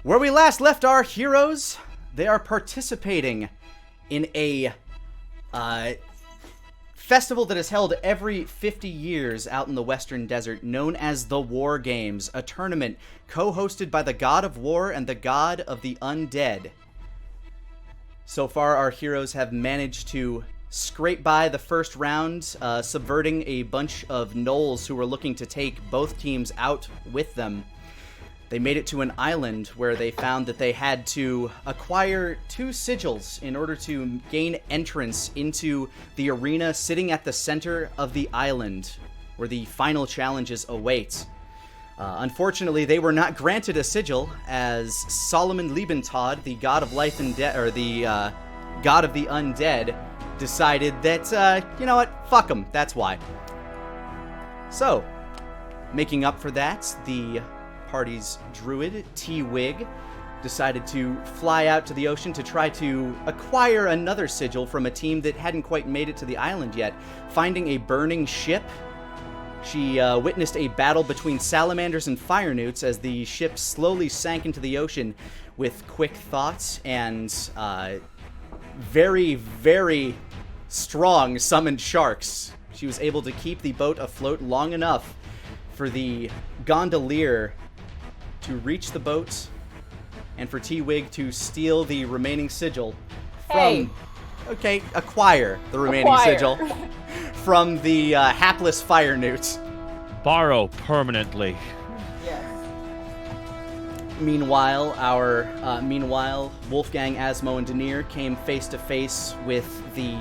Where we last left our heroes, they are participating in a festival that is held every 50 years out in the Western Desert, known as the War Games, a tournament co-hosted by the God of War and the God of the Undead. So far, our heroes have managed to scrape by the first round, subverting a bunch of gnolls who were looking to take both teams out with them. They made it to an island where they found that they had to acquire 2 sigils in order to gain entrance into the arena sitting at the center of the island, where the final challenges await. Unfortunately, they were not granted a sigil, as Solomon Liebentod, the god of life and death, or the god of the undead, decided that, you know what, fuck them, that's why. So, making up for that, the party's druid, T-Wig, decided to fly out to the ocean to try to acquire another sigil from a team that hadn't quite made it to the island yet. Finding a burning ship, she witnessed a battle between salamanders and fire newts as the ship slowly sank into the ocean with quick thoughts and very, very strong summoned sharks. She was able to keep the boat afloat long enough for the gondolier to reach the boat and for T-Wig to steal the remaining sigil from... Okay, acquire the remaining sigil from the hapless fire newts. Borrow permanently. Yes. Meanwhile, Wolfgang, Asmo, and Denier came face to face with the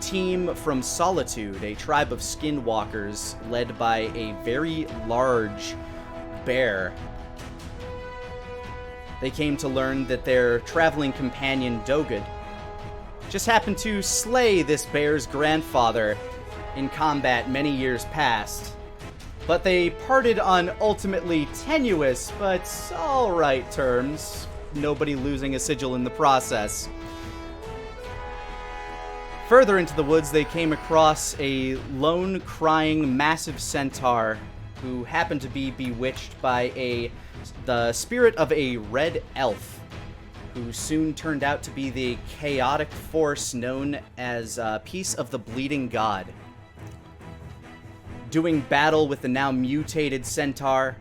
team from Solitude, a tribe of skinwalkers led by a very large bear. They came to learn that their traveling companion, Dogen, just happened to slay this bear's grandfather in combat many years past. But they parted on ultimately tenuous but alright terms, nobody losing a sigil in the process. Further into the woods, they came across a lone, crying, massive centaur who happened to be bewitched by the spirit of a red elf, who soon turned out to be the chaotic force known as Piece of the Bleeding God. Doing battle with the now mutated centaur,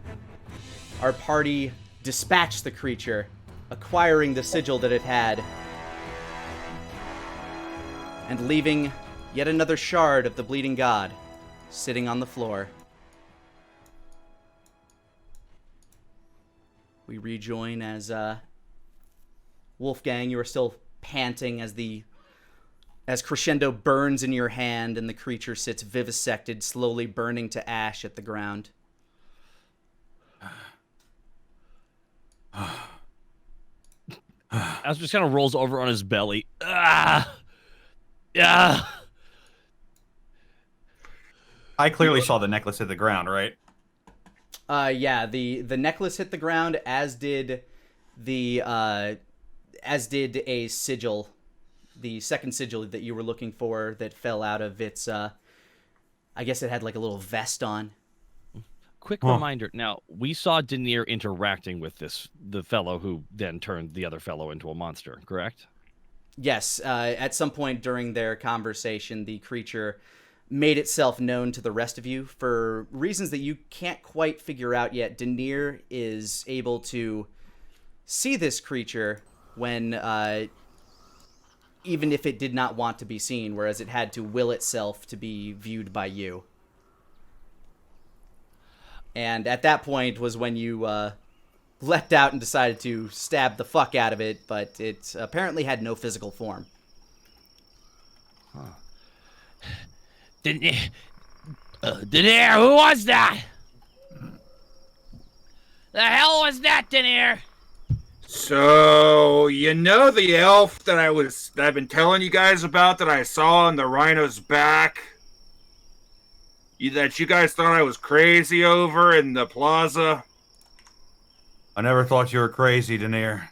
our party dispatched the creature, acquiring the sigil that it had, and leaving yet another shard of the Bleeding God sitting on the floor. We rejoin as Wolfgang, you are still panting as crescendo burns in your hand and the creature sits vivisected, slowly burning to ash at the ground. As just kind of rolls over on his belly. Yeah. I clearly saw the necklace hit the ground, right? Yeah, the necklace hit the ground, as did a sigil, the second sigil that you were looking for that fell out of its, I guess it had like a little vest on. Quick reminder. Now, we saw Denier interacting with the fellow who then turned the other fellow into a monster, correct? Yes, at some point during their conversation, the creature made itself known to the rest of you for reasons that you can't quite figure out yet. Denier is able to see this creature when, even if it did not want to be seen, whereas it had to will itself to be viewed by you. And at that point was when you leapt out and decided to stab the fuck out of it, but it apparently had no physical form. Huh. Denier, who was that? The hell was that, Denier? So, you know the elf that I've been telling you guys about that I saw on the rhino's back? That you guys thought I was crazy over in the plaza? I never thought you were crazy, Denier.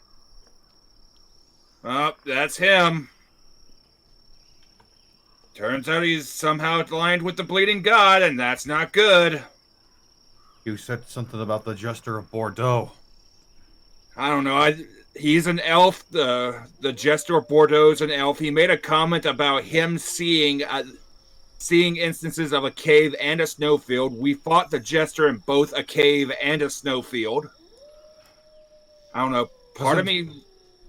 Oh, that's him. Turns out he's somehow aligned with the Bleeding God, and that's not good. You said something about the Jester of Bordeaux. I don't know. He's an elf. The Jester Bordeaux's an elf. He made a comment about him seeing instances of a cave and a snowfield. We fought the Jester in both a cave and a snowfield. I don't know. Part of me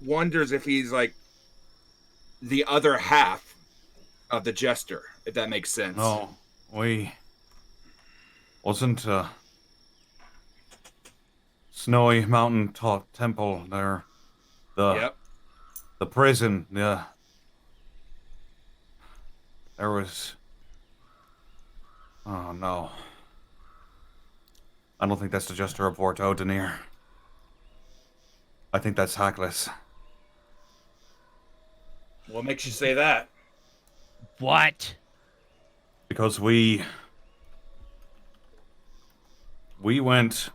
wonders if he's like the other half of the Jester, if that makes sense. No, we wasn't Snowy Mountain Temple there. The prison, there was... Oh, no. I don't think that's the Jester of Bordeaux, Denier. I think that's Hackless. What makes you say that? What? Because we went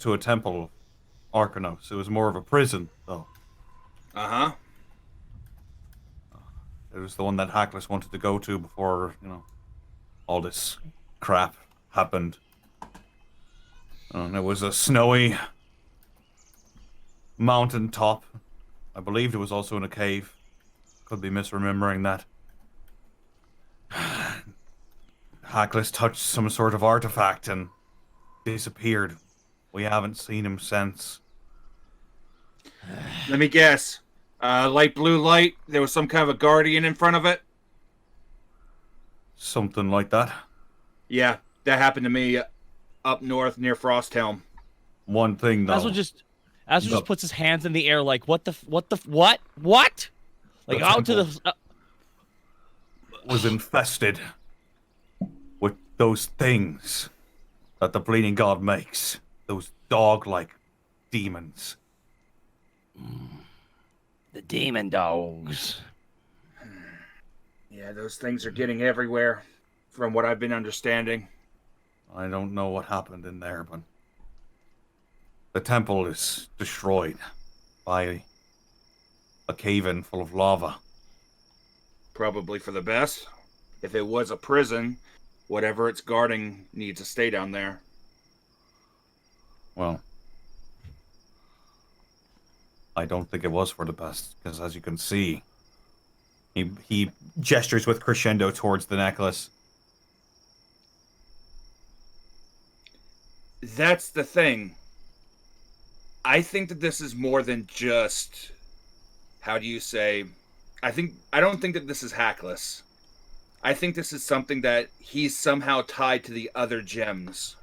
to a temple of Arcanos. It was more of a prison, though. Uh-huh. It was the one that Hackless wanted to go to before, all this crap happened. And it was a snowy mountain top. I believed it was also in a cave. Could be misremembering that. Hackless touched some sort of artifact and disappeared. We haven't seen him since. Let me guess. Light blue light. There was some kind of a guardian in front of it. Something like that. Yeah, that happened to me up north near Frosthelm. One thing, though. Aswell just puts his hands in the air like, what? Like, out to the... was infested with those things that the Bleeding God makes. Those dog-like demons. The demon dogs. Yeah, those things are getting everywhere, from what I've been understanding. I don't know what happened in there, but the temple is destroyed by a cave-in full of lava. Probably for the best. If it was a prison, whatever it's guarding needs to stay down there. Well, I don't think it was for the best, because as you can see, he gestures with crescendo towards the necklace. That's the thing. I think that this is more than just, how do you say, I don't think that this is Hackless. I think this is something that he's somehow tied to the other gems.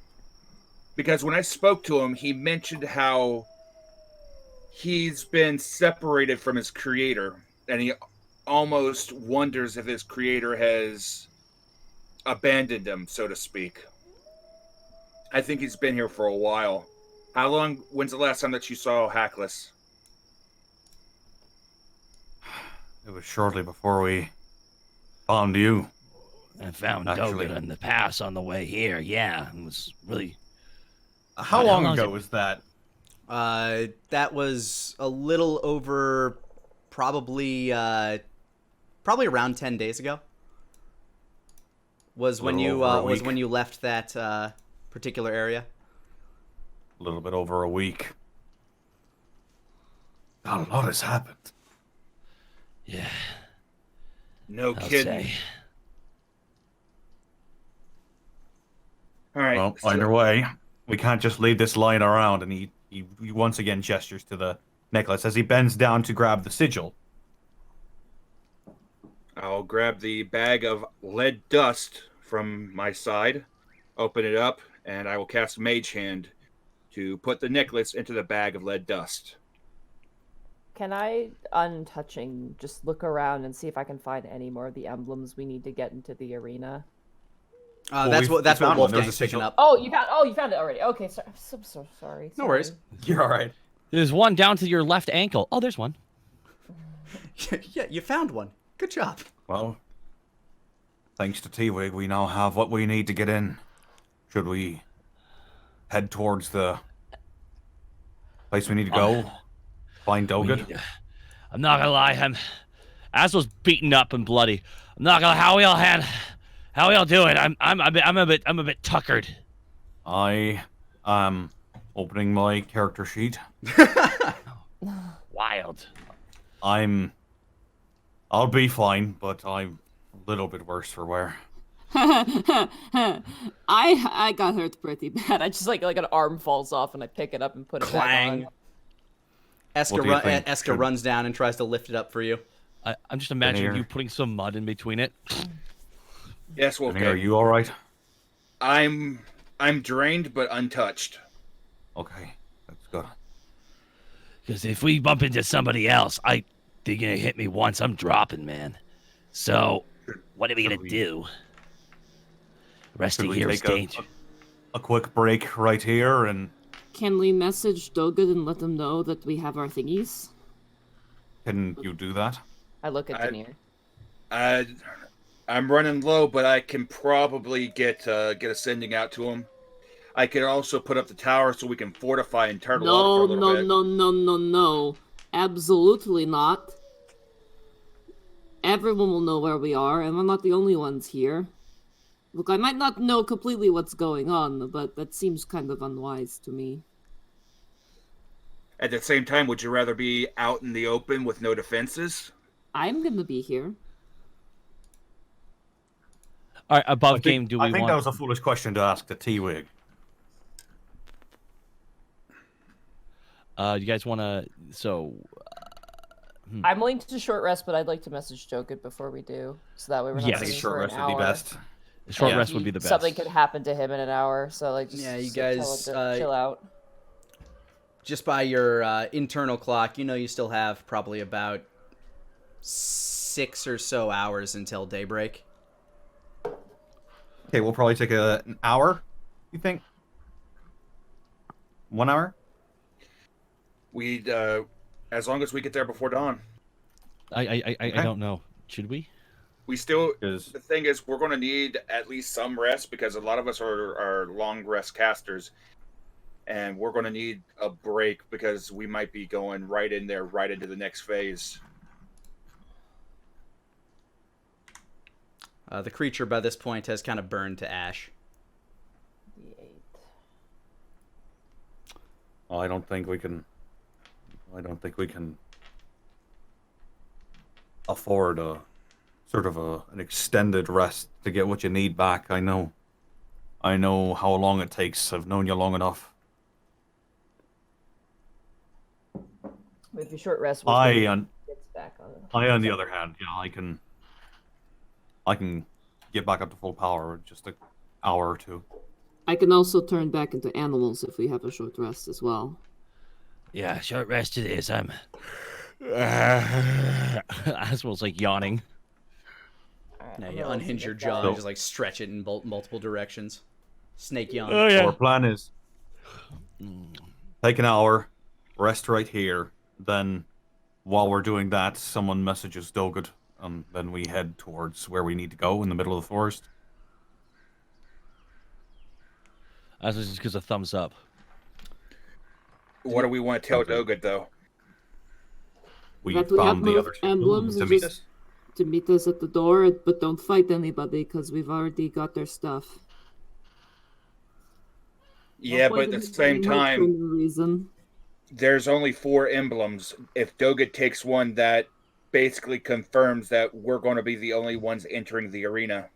Because when I spoke to him, he mentioned how he's been separated from his creator, and he almost wonders if his creator has abandoned him, so to speak. I think he's been here for a while. When's the last time that you saw Hackless? It was shortly before we found you. I found Dogen in the pass on the way here. Yeah, it was really... How long ago was that? That was a little over, probably around 10 days ago. Was when you left that particular area. A little bit over a week. A lot has happened. Yeah. No kidding. Say. All right. Well, either way, we can't just leave this lying around. And he once again gestures to the necklace as he bends down to grab the sigil. I'll grab the bag of lead dust from my side, open it up, and I will cast Mage Hand to put the necklace into the bag of lead dust. Can I, untouching, just look around and see if I can find any more of the emblems we need to get into the arena? That's what Wolfgang's picking up. Oh, you found it already. Okay, sorry. I'm so sorry. No worries. You're all right. There's one down to your left ankle. Oh, there's one. Yeah, you found one. Good job. Well, thanks to T-Wig, we now have what we need to get in. Should we head towards the place we need to go? Find Dogen? I'm not gonna lie, Aswell's beaten up and bloody. I'm not gonna. How are y'all doing? I'm a bit tuckered. I Opening my character sheet. Wild. I'll be fine, but I'm a little bit worse for wear. I got hurt pretty bad. I just like an arm falls off and I pick it up and put it Clang. back on. Eska runs down and tries to lift it up for you. I'm just imagining Denier. you putting some mud in between it. Yes, Wolfgang. Are you all right? I'm drained but untouched. Okay, that's good. Because if we bump into somebody else, they're gonna hit me once. I'm dropping, man. So, what are we gonna do? Resting Should we here is take dangerous. a quick break right here and Can we message Dogen and let them know that we have our thingies? can you do that? I look at Denier. I'm running low, but I can probably get a sending out to him. I could also put up the tower so we can fortify and turtle up for a little bit. No. Absolutely not. Everyone will know where we are, and we're not the only ones here. Look, I might not know completely what's going on, but that seems kind of unwise to me. At the same time, would you rather be out in the open with no defenses? I'm gonna be here. All right, above game, I think want... that was a foolish question to ask the T-Wig. You guys want to... So... I'm willing to short rest, but I'd like to message Dogen before we do, so that way we're not Yes. I think sitting short for rest an would be hour. best. Short Yeah. rest would be the best. Something could happen to him in an hour, so like just Yeah, you tell him guys, to chill out. Just by your internal clock, you know you still have probably about 6 or so hours until daybreak. Okay, we'll probably take an hour, you think? 1 hour? We'd as long as we get there before dawn. I don't know. Should we? We still. Is The thing is, we're going to need at least some rest because a lot of us are long rest casters, and we're going to need a break because we might be going right in there, right into the next phase. The creature by this point has kind of burned to ash. Well, I don't think we can afford a sort of an extended rest to get what you need back. I know how long it takes. I've known you long enough. With your short rest, On gets back on it. the other hand, I can get back up to full power in just an hour or two. I can also turn back into animals if we have a short rest as well. Yeah, short rest it is. I'm... Aswell's like yawning. Alright, Now I'm you gonna let unhinge you your get jaw going. and just like stretch it in multiple directions. Snake yawn. Oh, So our plan is take an hour, rest right here. Then, while we're doing that, someone messages Dogen, and then we head towards where we need to go in the middle of the forest. Aswell's just gives a thumbs up. What do we want to tell Dogen, though? We That we have found the no other two emblems, to and meet just- us. To meet us at the door, but don't fight anybody because we've already got their stuff. Yeah, No but at point the in same getting hurt for time, no reason. there's only 4 emblems. If Dogen takes one, that basically confirms that we're going to be the only ones entering the arena.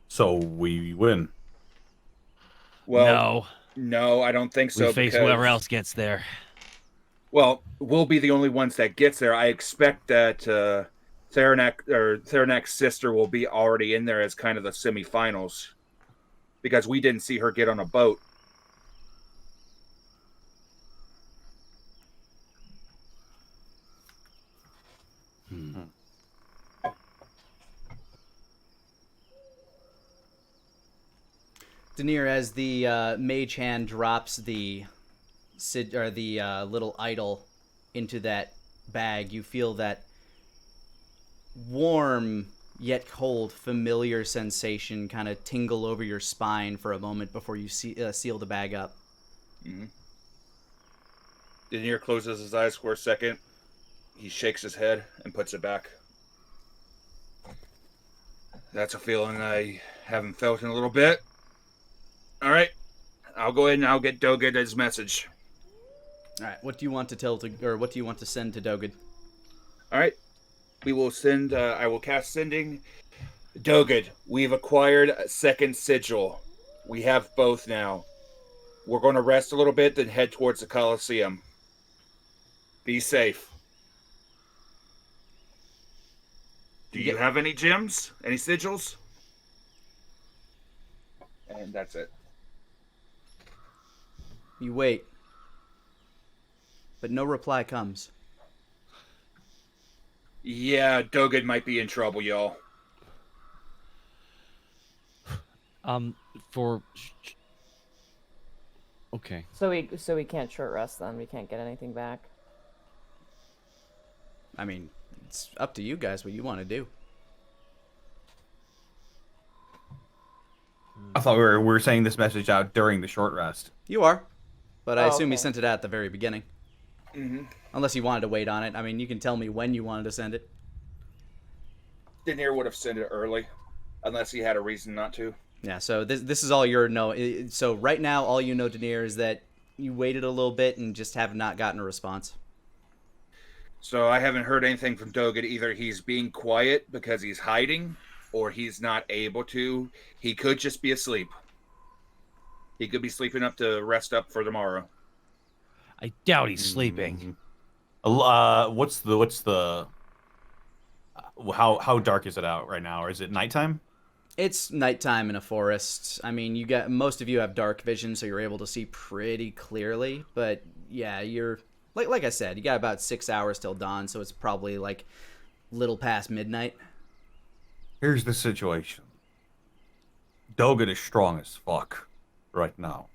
So we win. Well, no, I don't think so. We face because, whoever else gets there. Well, we'll be the only ones that gets there. I expect that Theranak's sister will be already in there as kind of the semifinals, because we didn't see her get on a boat. Denier, as the mage hand drops the little idol into that bag, you feel that warm yet cold, familiar sensation kind of tingle over your spine for a moment before you seal the bag up. Mm-hmm. Denier closes his eyes for a second. He shakes his head and puts it back. That's a feeling I haven't felt in a little bit. All right. I'll go ahead and I'll get Dogen his message. All right. What do you want to what do you want to send to Dogen? All right. We will send. I will cast sending. Dogen, we've acquired a second sigil. We have both now. We're going to rest a little bit, then head towards the Coliseum. Be safe. Do you have any gems? Any sigils? And that's it. You wait. But no reply comes. Yeah, Dogen might be in trouble, y'all. Okay. So we can't short rest then. We can't get anything back. I mean, it's up to you guys what you want to do. I thought we were saying this message out during the short rest. You are. But I assume okay. you sent it out at the very beginning. Mm-hmm. Unless you wanted to wait on it. I mean, you can tell me when you wanted to send it. Denier would have sent it early, unless he had a reason not to. Yeah, so this is all your know. So right now, all you know, Denier, is that you waited a little bit and just have not gotten a response. So I haven't heard anything from Dogen. Either he's being quiet because he's hiding, or he's not able to. He could just be asleep. He could be sleeping up to rest up for tomorrow. I doubt he's sleeping. What's the how dark is it out right now? Or is it nighttime? It's nighttime in a forest. I mean, most of you have dark vision, so you're able to see pretty clearly. But yeah, you're like I said, you got about 6 hours till dawn, so it's probably like little past midnight. Here's the situation. Dogen is strong as fuck right now.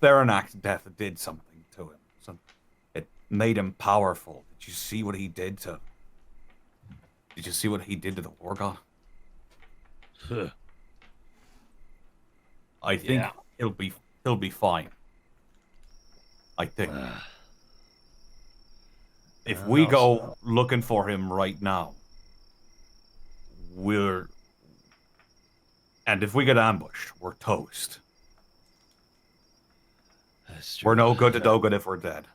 Theranak's death did something to him. It made him powerful. Did you see what he did to the War God? Huh. I think Yeah. he'll be fine. I think. If we go looking for him right now, and if we get ambushed, we're toast. That's true. We're no good to Dogen if we're dead.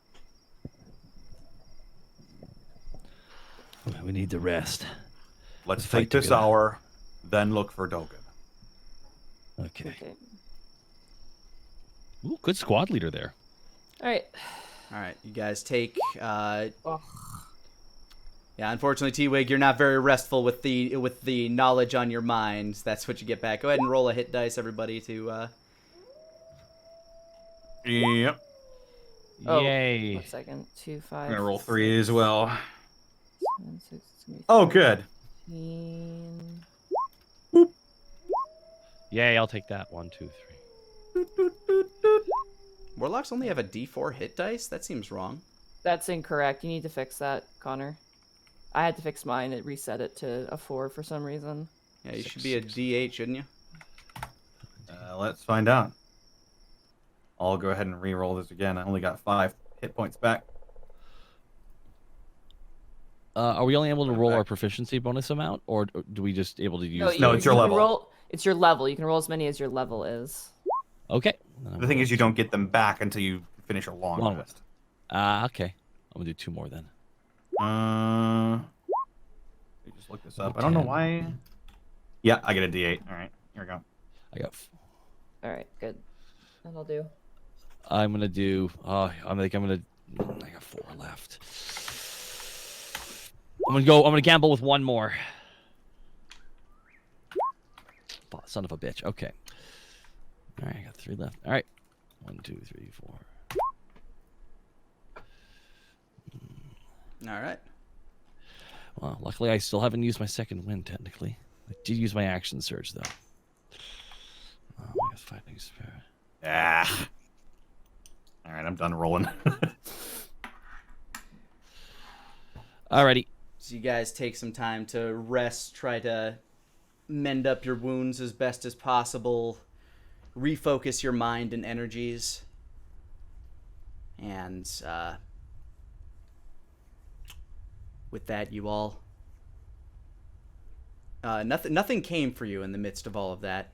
We need to rest. Let's Fight take this together. hour, then look for Dogen. Okay. Okay. Ooh, good squad leader there. All right. All right, you guys take. Ugh. Yeah, unfortunately, T-Wig, you're not very restful with the knowledge on your mind. That's what you get back. Go ahead and roll a hit dice, everybody. Yep. Oh, Yay. 1 second. 2, 5. I'm gonna roll 3 as well. 7, 6, it's gonna be Oh, good. 13. Yay, I'll take that. 1, 2, 3. Warlocks only have a D4 hit dice. That seems wrong. That's incorrect. You need to fix that, Connor. I had to fix mine. It reset it to a 4 for some reason. Yeah, you should be a D8, shouldn't you? Let's find out. I'll go ahead and re-roll this again. I only got 5 hit points back. Are we only able to roll our proficiency bonus amount, or do we just able to use? No, it's your you can level. It's your level. You can roll as many as your level is. Okay. The thing is, you don't get them back until you finish a long rest. Okay. I'm gonna do 2 more then. Let me just look this up. I don't know 10. why. Yeah, I get a D8. All right, here we go. I got. All right, good. That'll do. I'm gonna do. I got 4 left. I'm gonna gamble with 1 more. Son of a bitch. Okay. All right, I got 3 left. All right. 1, 2, 3, 4. All right. Well, luckily I still haven't used my second wind technically. I did use my action surge though. I guess fighting spirit. Ah. All right, I'm done rolling. Alrighty. So you guys take some time to rest, try to mend up your wounds as best as possible, refocus your mind and energies, and with that, you all nothing came for you in the midst of all of that.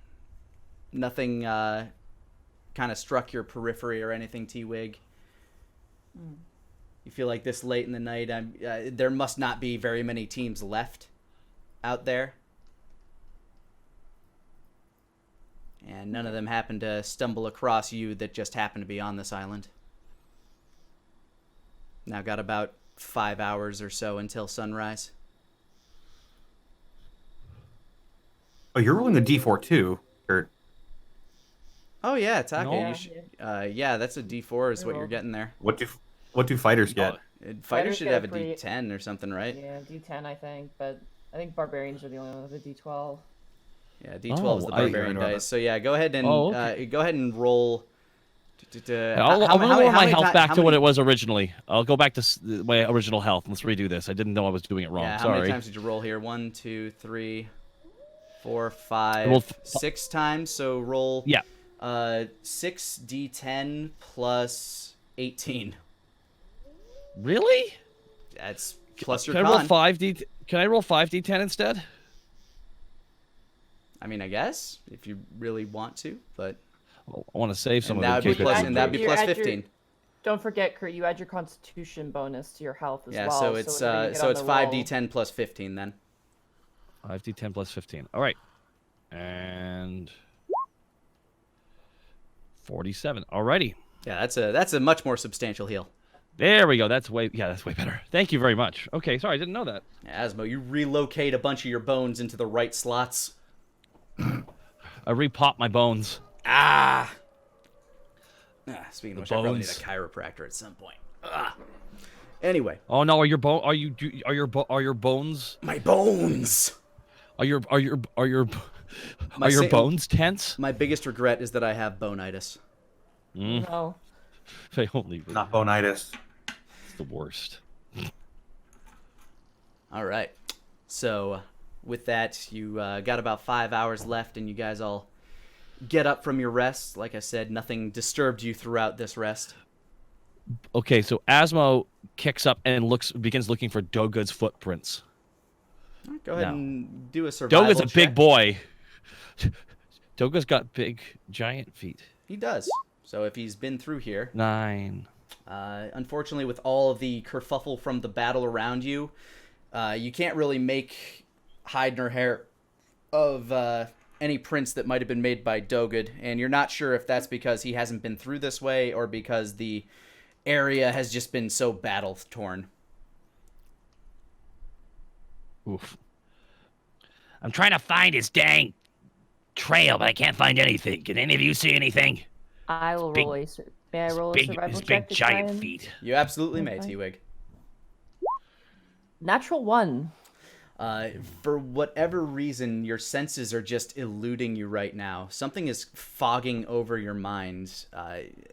Nothing kind of struck your periphery or anything, T-Wig. You feel like this late in the night, there must not be very many teams left out there. And none of them happen to stumble across you that just happen to be on this island. Now got about 5 hours or so until sunrise. Oh, you're rolling a d4 too, Kurt. Oh yeah, Taka. No. You should, yeah, that's a D4 is what you're getting there. What do fighters get? Fighters should get have a pretty- D10 or something, right? Yeah, D10 I think, but I think barbarians are the only one with a D12. Yeah, D12 is the barbarian I- dice. So yeah, go ahead and go ahead and roll. I'll lower my health back to what it was. was originally. I'll go back to my original health. Let's redo this. I didn't know I was doing it wrong. Yeah, how Sorry. many times did you roll here? 1, 2, 3, 4, 5, rolled 6 times. So roll. Yeah. 6 D10 plus 18. Really? That's plus your Can I roll con. 5D? Can I roll 5D10 instead? I mean, I guess if you really want to, but I want to save some and of that it. would be in case plus, it and that'd be You're plus at your- 15. Don't forget, Kurt, you add your Constitution bonus to your health as Yeah, well. so it's whatever you get on the 5d10 plus 15 then. 5D10 plus 15. All right. And 47. Alrighty. Yeah, that's a much more substantial heal. There we go. That's way better. Thank you very much. Okay, sorry, I didn't know that. Yeah, Asmo, you relocate a bunch of your bones into the right slots. I repop my bones. Speaking of The which, I probably need a bones. chiropractor at some point. Anyway, Oh no, are your bones my bones. are your My sa- bones tense? My biggest regret is that I have bonitis. No. They only were. Not bonitis. It's the worst. All right. So, with that, you got about 5 hours left, and you guys all get up from your rest. Like I said, nothing disturbed you throughout this rest. Okay, so Asmo kicks up and begins looking for Dogen's footprints. Go ahead No. and do a survival Dogen's a check. big boy. Dogen's got big, giant feet. He does. So if he's been through here, 9. unfortunately, with all of the kerfuffle from the battle around you, you can't really make hide nor hair of any prints that might have been made by Dogen, and you're not sure if that's because he hasn't been through this way or because the area has just been so battle torn. Oof. I'm trying to find his dang trail, but I can't find anything. Can any of you see anything? I will big- roll a. May I roll a survival His check big to try giant and- feet. You absolutely may, Okay. T-Wig. Natural 1. For whatever reason, your senses are just eluding you right now. Something is fogging over your mind.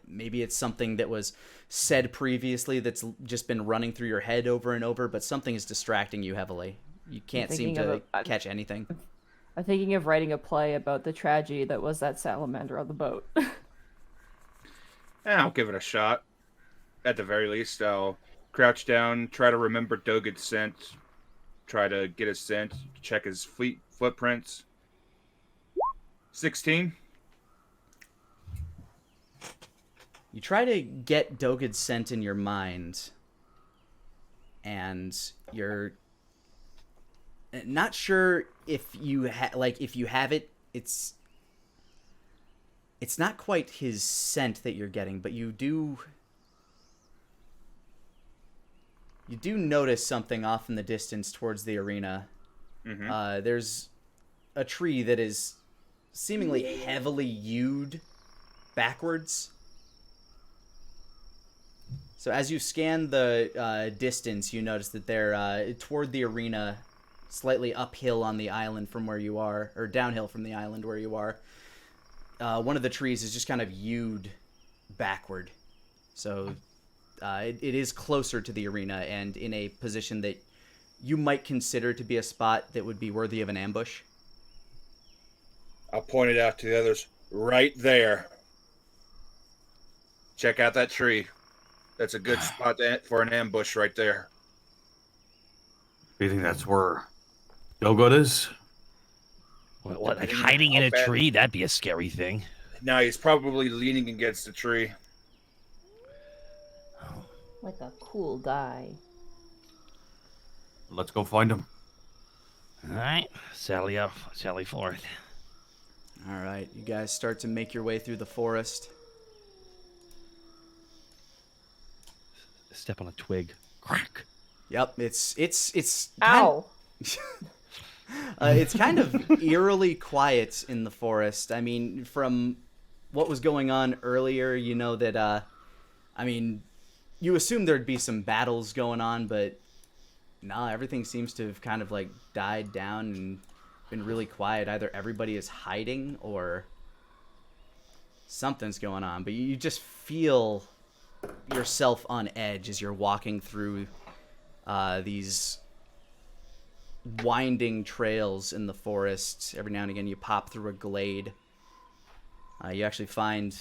Maybe it's something that was said previously that's just been running through your head over and over, but something is distracting you heavily. You can't seem thinking to of a- catch anything. I'm thinking of writing a play about the tragedy that was that salamander on the boat. I'll give it a shot. At the very least, I'll crouch down, try to remember Dogen's scent, try to get his scent, check his footprints. 16. You try to get Dogen's scent in your mind, and you're not sure if you if you have it. It's not quite his scent that you're getting, but you do notice something off in the distance towards the arena. There's a tree that is seemingly heavily hewed backwards. So as you scan the distance, you notice that they're toward the arena, slightly uphill on the island from where you are, or downhill from the island where you are. One of the trees is just kind of hewed backward. So it is closer to the arena and in a position that you might consider to be a spot that would be worthy of an ambush. I'll point it out to the others. Right there. Check out that tree. That's a good spot for an ambush right there. Do you think that's where Dogen is? What, like hiding in a tree? That'd be a scary thing. No, he's probably leaning against a tree. Like a cool guy. Let's go find him. All right, sally forth. All right, you guys start to make your way through the forest. Step on a twig. Crack. Yep, it's Ow! It's kind of eerily quiet in the forest. I mean, from what was going on earlier, you know that, you assume there'd be some battles going on, but nah, everything seems to have kind of, like, died down and been really quiet. Either everybody is hiding or something's going on, but you just feel yourself on edge as you're walking through these winding trails in the forest. Every now and again you pop through a glade. You actually find,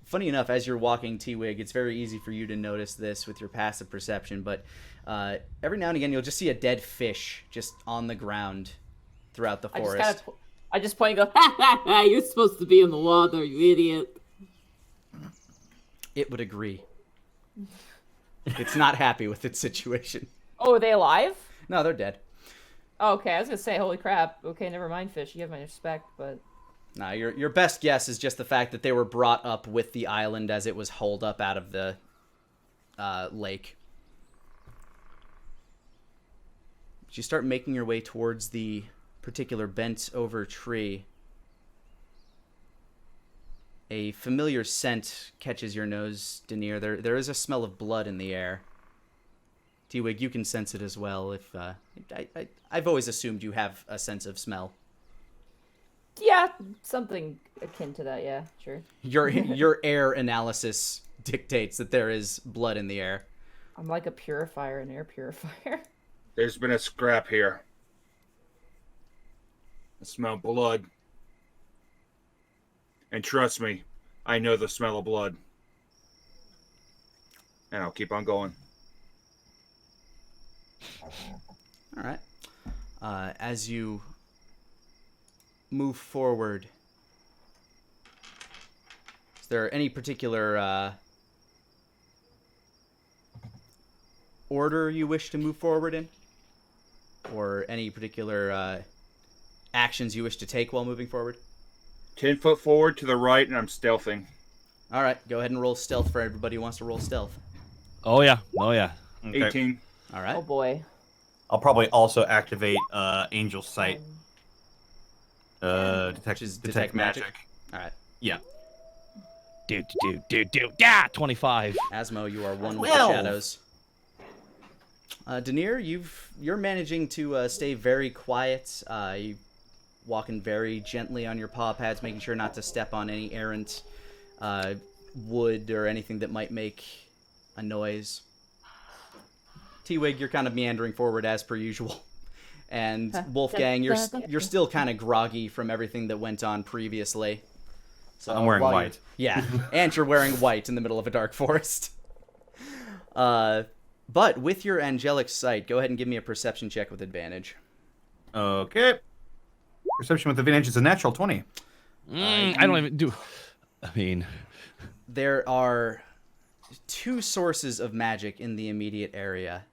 funny enough, as you're walking, T-Wig, it's very easy for you to notice this with your passive perception, but every now and again you'll just see a dead fish just on the ground throughout the forest. I just point and go, Ha ha ha! You're supposed to be in the water, you idiot. It would agree. It's not happy with its situation. oh, are they alive? No, they're dead. Oh, okay, I was gonna say, holy crap. Okay, never mind, fish. You have my respect, but... Nah, your best guess is just the fact that they were brought up with the island as it was hauled up out of the lake. As you start making your way towards the particular bent-over tree, a familiar scent catches your nose, Denier. There is a smell of blood in the air. T-Wig, you can sense it as well. If I've always assumed you have a sense of smell. Yeah, something akin to that, yeah, sure. Your air analysis dictates that there is blood in the air. I'm like a purifier, an air purifier. There's been a scrap here. I smell blood. And trust me, I know the smell of blood. And I'll keep on going. All right. As you move forward, is there any particular order you wish to move forward in? Or any particular actions you wish to take while moving forward? 10 foot forward to the right, and I'm stealthing. All right, go ahead and roll stealth for everybody who wants to roll stealth. Oh yeah. Okay. 18. All right. Oh boy. I'll probably also activate Angel Sight. Detect magic. All right. Yeah. Do. Yeah, 25. Asmo, you are one with the 12. shadows. Denier, you're managing to stay very quiet. You walking very gently on your paw pads, making sure not to step on any errant wood or anything that might make a noise. T-Wig, you're kind of meandering forward as per usual. And Wolfgang, you're still kind of groggy from everything that went on previously. So I'm wearing white. Yeah, and you're wearing white in the middle of a dark forest. But with your angelic sight, go ahead and give me a perception check with advantage. Okay. Perception with advantage is a natural 20. I don't even do... I mean... There are two sources of magic in the immediate area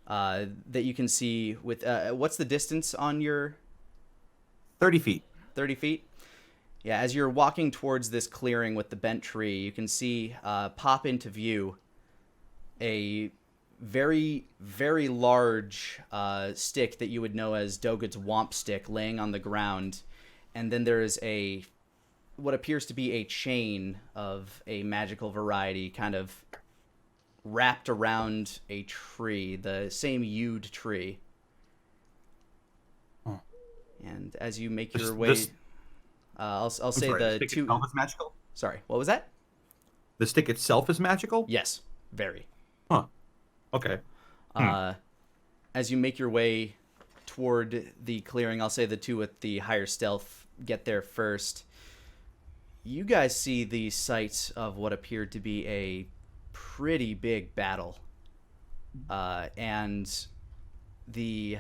that you can see with... what's the distance on your... 30 feet. 30 feet? Yeah, as you're walking towards this clearing with the bent tree, you can see pop into view a very, very large stick that you would know as Dogen's Womp Stick laying on the ground. And then there is what appears to be a chain of a magical variety kind of wrapped around a tree, the same yewed tree. Huh. And as you make your way... I'll say sorry, the stick two... itself is magical? Sorry, what was that? The stick itself is magical? Yes, very. Huh. Okay. As you make your way toward the clearing, I'll say the two with the higher stealth get there first. You guys see the sight of what appeared to be a pretty big battle. And the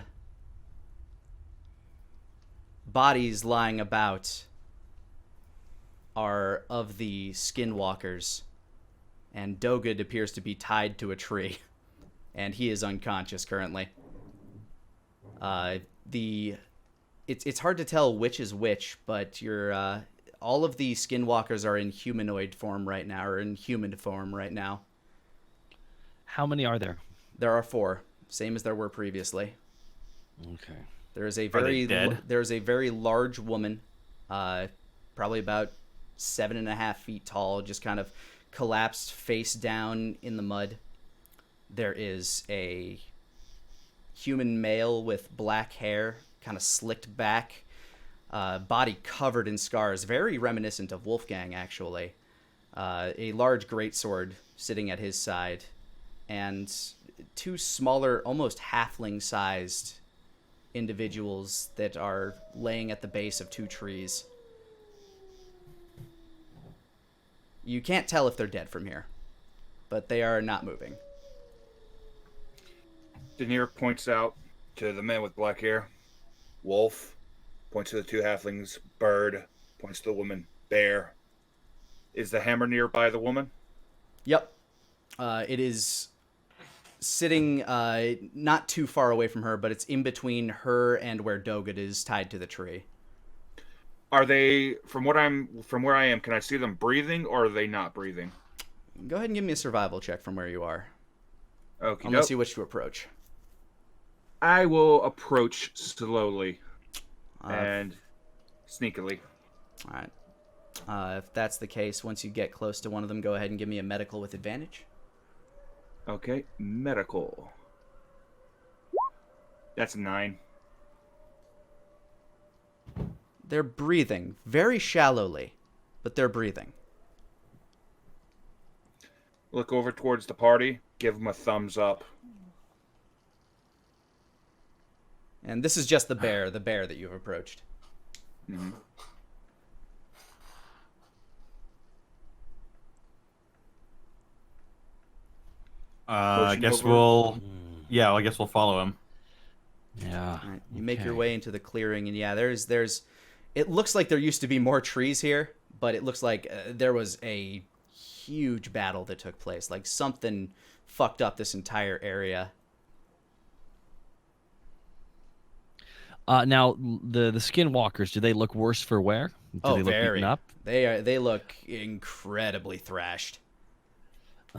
bodies lying about are of the skinwalkers, and Dogen appears to be tied to a tree, and he is unconscious currently. It's hard to tell which is which, but all of the skinwalkers are in humanoid form right now, or in human form right now. How many are there? There are 4, same as there were previously. Okay. There's a they dead? there's a very large woman, probably about 7.5 feet tall, just kind of collapsed face down in the mud. There is a human male with black hair, kind of slicked back, body covered in scars, very reminiscent of Wolfgang, actually. A large greatsword sitting at his side, and 2 smaller, almost halfling-sized individuals that are laying at the base of 2 trees. You can't tell if they're dead from here, but they are not moving. Daenerys points out to the man with black hair. Wolf points to the 2 halflings. Bird points to the woman. Bear. Is the hammer nearby the woman? Yep. It is sitting not too far away from her, but it's in between her and where Dogen is tied to the tree. Are they, from where I am, can I see them breathing, or are they not breathing? Go ahead and give me a survival check from where you are. Okay. Unless you wish to approach. I will approach slowly and sneakily. All right. If that's the case, once you get close to one of them, go ahead and give me a medical with advantage. Okay, medical. That's 9. They're breathing very shallowly, but they're breathing. Look over towards the party. Give them a thumbs up. And this is just the bear that you've approached. Mm-hmm. I guess over. I guess we'll follow him. Yeah. All right, you make your way into the clearing, and yeah, there's. It looks like there used to be more trees here, but it looks like there was a huge battle that took place. Like something fucked up this entire area. Now the skinwalkers, do they look worse for wear? Do they look very. beaten up? They look incredibly thrashed.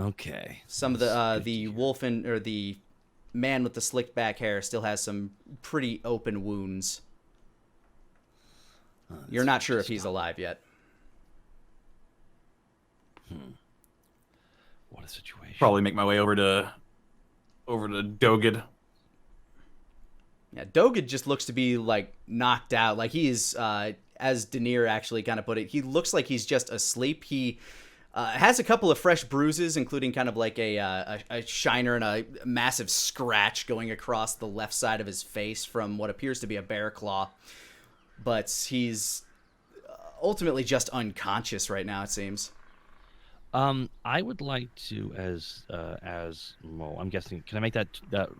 Okay. Some of the wolf or the man with the slicked back hair still has some pretty open wounds. You're not sure if he's alive yet. What a situation. Probably make my way over to Dogen. Yeah, Dogen just looks to be like knocked out. Like he's, as Daenerys actually kind of put it, he looks like he's just asleep. He has a couple of fresh bruises, including kind of like a shiner and a massive scratch going across the left side of his face from what appears to be a bear claw. But he's ultimately just unconscious right now, it seems. I would like to, as Mo, I'm guessing, can I make that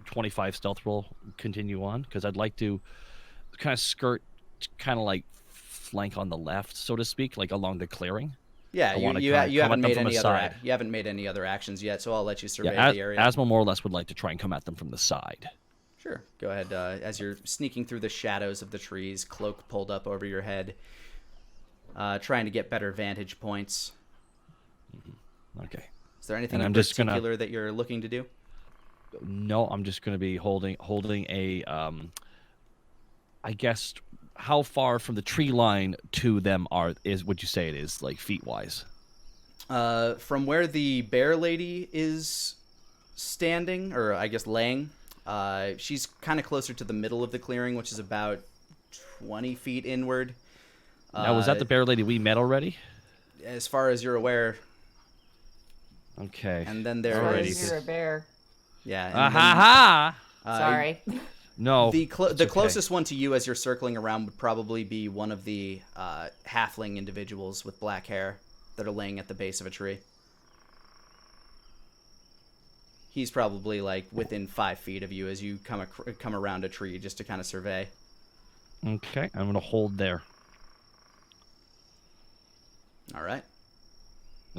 25 stealth roll continue on? Because I'd like to kind of skirt, kind of like flank on the left, so to speak, like along the clearing. Yeah, you haven't made any other actions yet, so I'll let you survey the area. Asmo more or less would like to try and come at them from the side. Sure, go ahead. As you're sneaking through the shadows of the trees, cloak pulled up over your head, trying to get better vantage points. Okay. Is there anything in particular that you're looking to do? No, I'm just going to be holding a, I guess, how far from the tree line to them would you say it is, like feet wise? From where the bear lady is standing, or I guess laying, she's kind of closer to the middle of the clearing, which is about 20 feet inward. Now, was that the bear lady we met already? As far as you're aware. Okay. And then there is... You're a bear. Yeah. Sorry. No. The closest one to you as you're circling around would probably be one of the halfling individuals with black hair that are laying at the base of a tree. He's probably like within 5 feet of you as you come around a tree just to kind of survey. Okay, I'm gonna hold there. All right.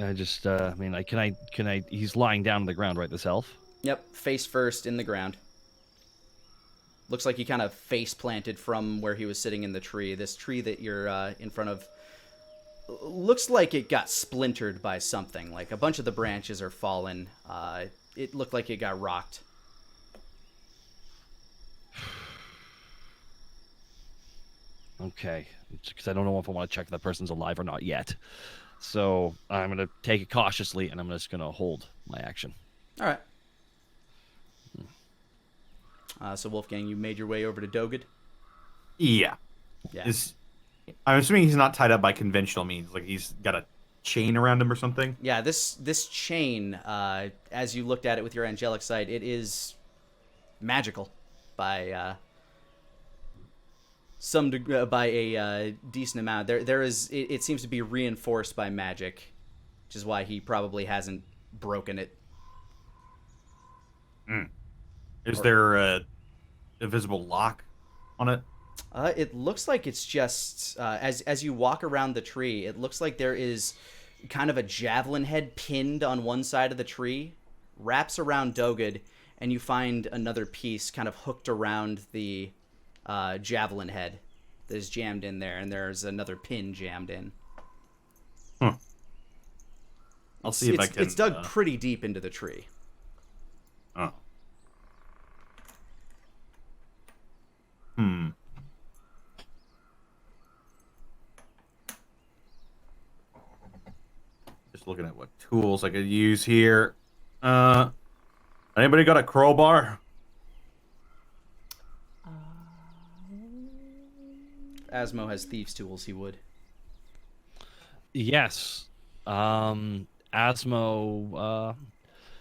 I just, I mean, like, can I? He's lying down on the ground, right? This elf. Yep, face first in the ground. Looks like he kind of face planted from where he was sitting in the tree. This tree that you're in front of looks like it got splintered by something. Like a bunch of the branches are fallen. It looked like it got rocked. Okay, because I don't know if I want to check if that person's alive or not yet. So I'm gonna take it cautiously, and I'm just gonna hold my action. All right. So Wolfgang, you made your way over to Dogen. Yeah. Yeah. I'm assuming he's not tied up by conventional means. Like he's got a chain around him or something. Yeah. This chain, as you looked at it with your angelic sight, it is magical by by a decent amount. There is it seems to be reinforced by magic, which is why he probably hasn't broken it. Is there a visible lock on it? It looks like it's just as you walk around the tree, it looks like there is kind of a javelin head pinned on one side of the tree, wraps around Dogen, and you find another piece kind of hooked around the javelin head that is jammed in there, and there's another pin jammed in. I'll see if I can. It's dug pretty deep into the tree. Oh. Just looking at what tools I could use here. Anybody got a crowbar? Asmo has thieves' tools. He would. Yes. Asmo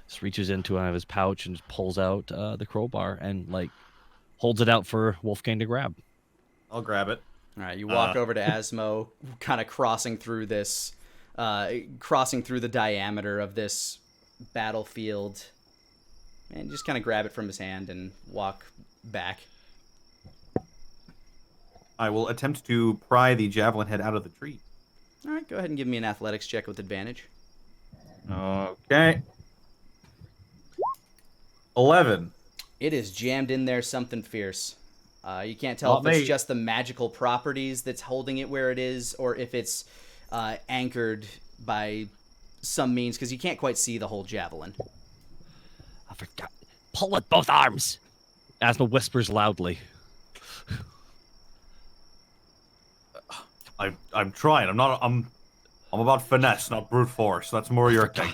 just reaches into his pouch and just pulls out the crowbar and like holds it out for Wolfgang to grab. I'll grab it. All right, you walk over to Asmo, kind of crossing through the diameter of this battlefield, and just kind of grab it from his hand and walk back. I will attempt to pry the javelin head out of the tree. All right, go ahead and give me an athletics check with advantage. Okay. 11. It is jammed in there something fierce. You can't tell if it's just the magical properties that's holding it where it is, or if it's anchored by some means, because you can't quite see the whole javelin. I forgot. Pull with both arms. Asma whispers loudly. I'm trying. I'm about finesse, not brute force. That's more your thing.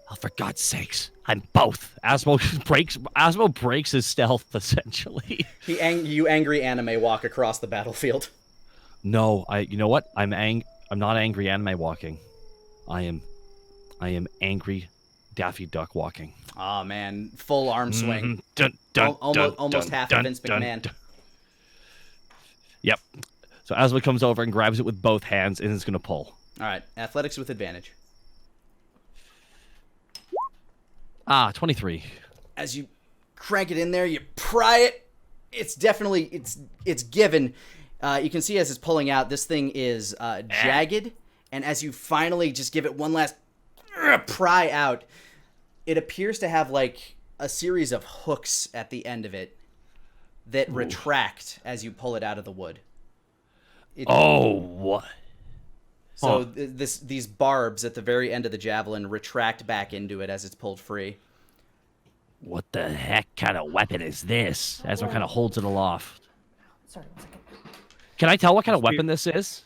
Oh, for God's sakes! I'm both. Asmo breaks his stealth essentially. You angry anime walk across the battlefield. No, you know what? I'm not angry anime walking. I am angry Daffy Duck walking. Oh man, full arm swing. Almost half of Vince McMahon. Yep. So Asma comes over and grabs it with both hands and is going to pull. All right, athletics with advantage. 23. As you crank it in there, you pry it. It's definitely it's given. You can see as it's pulling out, this thing is jagged, and as you finally just give it one last pry out, it appears to have like a series of hooks at the end of it that retract as you pull it out of the wood. What? So these barbs at the very end of the javelin retract back into it as it's pulled free. What the heck kind of weapon is this? Asmo kind of holds it aloft. Sorry, 1 second. Can I tell what kind of weapon this is?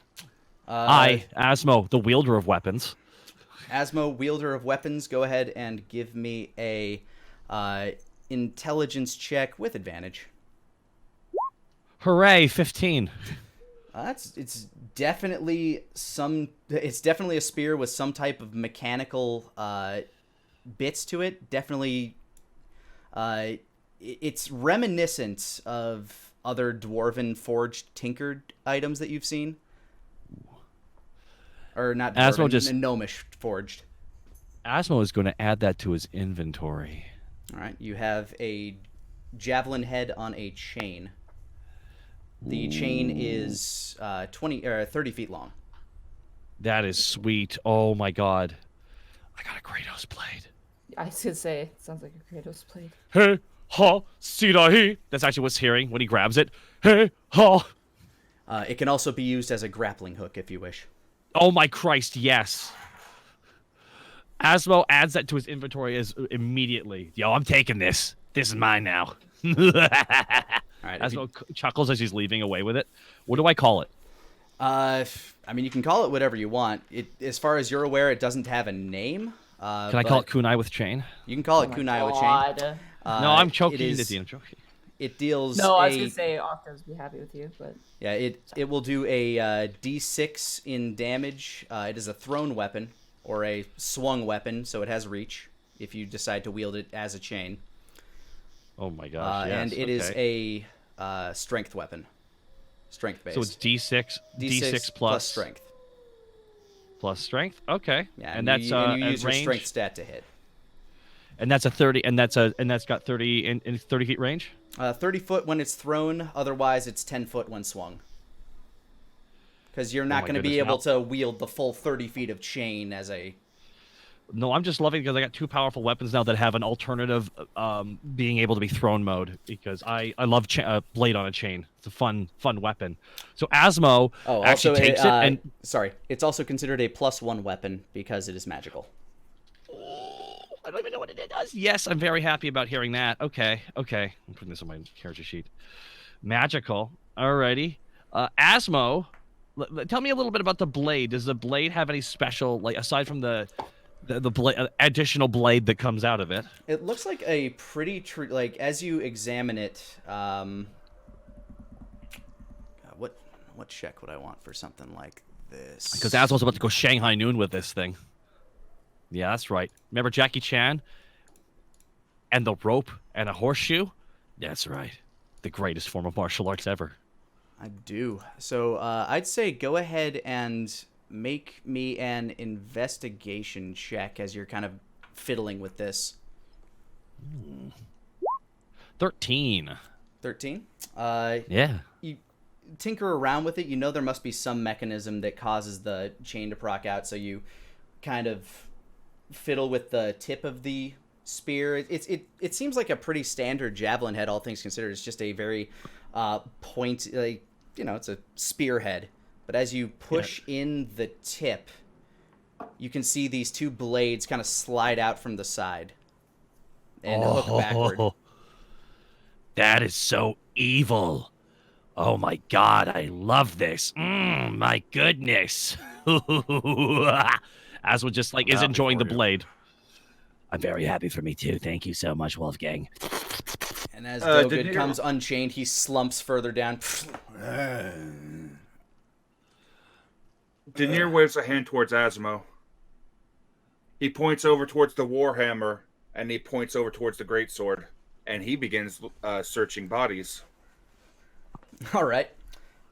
Asmo, the wielder of weapons. Asmo, wielder of weapons, go ahead and give me a intelligence check with advantage. Hooray, 15. It's definitely a spear with some type of mechanical bits to it. Definitely, it's reminiscent of other dwarven forged tinkered items that you've seen, or not dwarven, gnomish forged. Asmo is going to add that to his inventory. All right, you have a javelin head on a chain. The chain is 30 feet long. That is sweet. Oh my god. I got a Kratos blade. I was gonna say, it sounds like a Kratos blade. Hey, ha, sirahi. That's actually what's hearing when he grabs it. Hey, ha. It can also be used as a grappling hook if you wish. Oh my Christ, yes. Asmo adds that to his inventory as immediately. Yo, I'm taking this. This is mine now. All right. Asmo chuckles as he's leaving away with it. What do I call it? I mean, you can call it whatever you want. As far as you're aware, it doesn't have a name. Can I call it kunai with chain? You can call it kunai with chain. No, I'm choking it, I'm choking. It deals. No, I was gonna say Octa's be happy with you, but yeah, it will do a D6 in damage. It is a thrown weapon or a swung weapon, so it has reach if you decide to wield it as a chain. Oh my gosh! Yes, and it is a strength weapon, strength based. So it's D6 plus strength. Plus strength. Okay. Yeah, and that's you use your range. strength stat to hit. And that's a 30, and that's got 30 in 30 feet range. 30 foot when it's thrown. Otherwise, it's 10 foot when swung. Because you're not going to be able to wield the full 30 feet of chain as a. No, I'm just loving it because I got two powerful weapons now that have an alternative being able to be thrown mode. Because I love blade on a chain. It's a fun weapon. So Asmo actually takes it and sorry, it's also considered a +1 weapon because it is magical. I don't even know what it does. Yes, I'm very happy about hearing that. Okay. I'm putting this on my character sheet. Magical. Alrighty. Asmo, tell me a little bit about the blade. Does the blade have any special, like aside from the blade, additional blade that comes out of it? It looks like a pretty like as you examine it. What check would I want for something like this? Because Asmo's about to go Shanghai Noon with this thing. Yeah, that's right. Remember Jackie Chan? And the rope and a horseshoe? That's right. The greatest form of martial arts ever. I do. So I'd say go ahead and make me an investigation check as you're kind of fiddling with this. 13. 13? Yeah. You tinker around with it. You know there must be some mechanism that causes the chain to proc out, so you kind of fiddle with the tip of the spear. It seems like a pretty standard javelin head, all things considered. It's just a very point, like, you know, it's a spearhead. But as you push in the tip, you can see these two blades kind of slide out from the side and hook backward. That is so evil. Oh my god, I love this. My goodness. Asmo just like is enjoying the blade. I'm very happy for me too. Thank you so much, Wolfgang. And as Dogen comes unchained, he slumps further down. Daenerys waves a hand towards Asmo. He points over towards the warhammer, and he points over towards the greatsword, and he begins searching bodies. All right.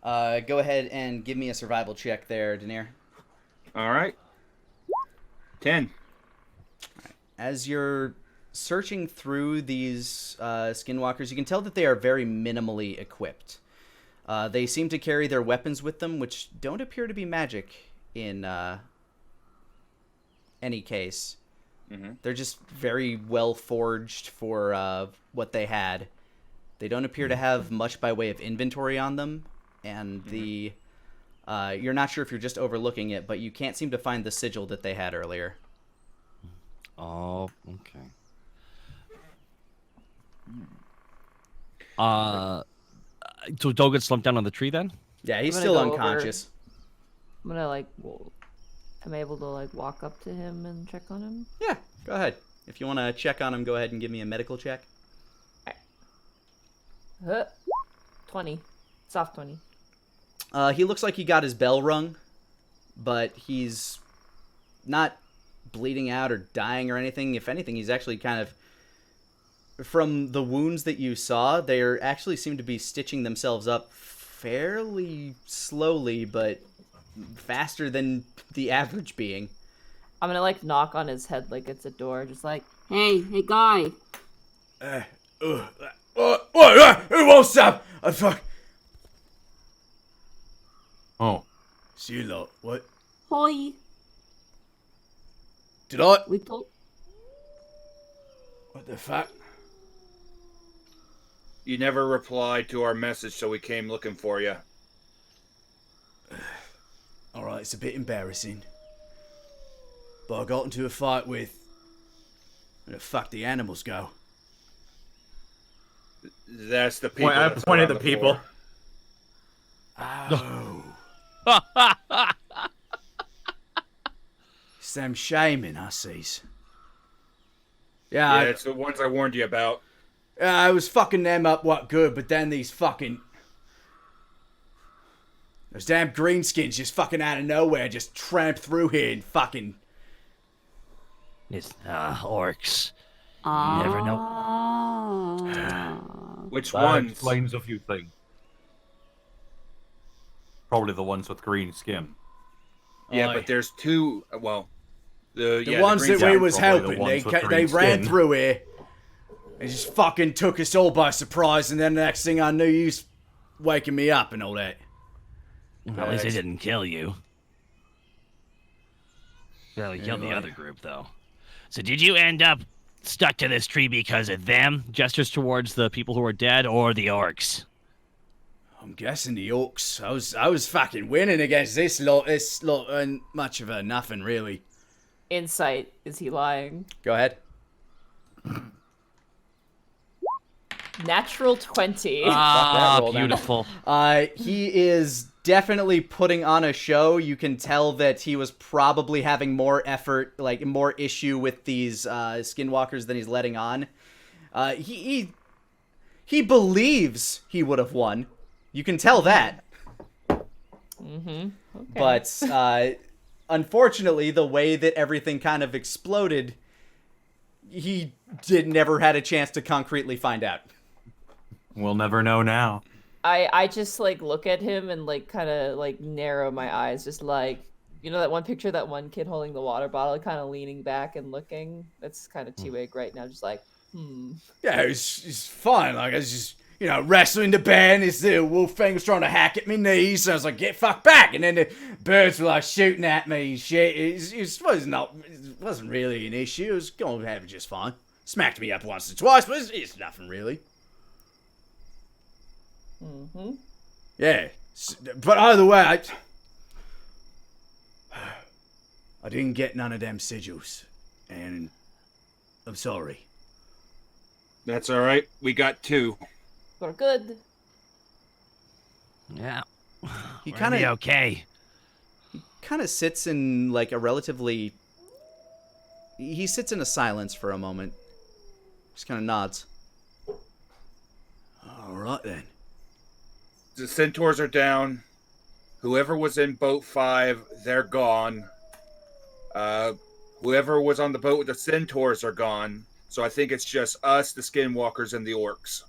Go ahead and give me a survival check there, Daenerys. All right. 10. As you're searching through these skinwalkers, you can tell that they are very minimally equipped. They seem to carry their weapons with them, which don't appear to be magic in any case. Mm-hmm. They're just very well forged for what they had. They don't appear to have much by way of inventory on them, and the you're not sure if you're just overlooking it, but you can't seem to find the sigil that they had earlier. Oh, okay. So Dogen slumped down on the tree then? Yeah, he's still unconscious. I'm gonna am I able to walk up to him and check on him? Yeah, go ahead. If you want to check on him, go ahead and give me a medical check. 20. Soft 20. He looks like he got his bell rung, but he's not bleeding out or dying or anything. If anything, he's actually kind of... From the wounds that you saw, they actually seem to be stitching themselves up fairly slowly, but faster than the average being. I'm gonna knock on his head like it's a door, just hey guy. It won't stop. Fuck. Oh. See you lot. What? Hoi. Did I? We told. What the fuck? You never replied to our message, so we came looking for you. Alright, it's a bit embarrassing. But I got into a fight with... Where the fuck the animals go? That's the people. I that's pointed on at the people. Oh. It's them shaming, I sees. Yeah, it's the ones I warned you about. I was fucking them up what good, but then these fucking... Those damn greenskins just fucking out of nowhere just tramped through here and fucking... It's orcs. Ah. Never know. Which That ones? explains a few things. Probably the ones with green skin. Yeah, Aye. but there's two. Well, The ones that we was probably the helping, ones with they green ran skin. through here. They just fucking took us all by surprise, and then the next thing I knew, you was waking me up and all that. At least they didn't kill you. Well, they killed the right. other group, though. So did you end up stuck to this tree because of them? Gestures towards the people who are dead, or the orcs? I'm guessing the orcs. I was fucking winning against this lot. This lot and much of a nothing, really. Insight. Is he lying? Go ahead. Natural 20. Ah, roll then. beautiful. He is definitely putting on a show. You can tell that he was probably having more effort, like more issue with these skinwalkers than he's letting on. He believes he would have won. You can tell that. Okay. But unfortunately, the way that everything kind of exploded, he never had a chance to concretely find out. We'll never know now. I just like look at him and like kind of like narrow my eyes, just like, you know that one picture, that one kid holding the water bottle, kind of leaning back and looking. That's kind of T-Wig right now, just like, Yeah, it's fine. Like, I was just, wrestling the bear, and this little wolf thing was trying to hack at my knees, so I was like, get fucked back. And then the birds were like shooting at me and shit. It wasn't really an issue. It was going to happen just fine. Smacked me up once or twice, but it's nothing really. Yeah. But either way, I didn't get none of them sigils. And I'm sorry. That's all right. We got two. we're good. Yeah. He We're kind gonna be of okay. kind of sits in like a relatively... He sits in a silence for a moment. Just kind of nods. All right then. The centaurs are down. Whoever was in boat 5, they're gone. Whoever was on the boat with the centaurs are gone. So I think it's just us, the skinwalkers, and the orcs.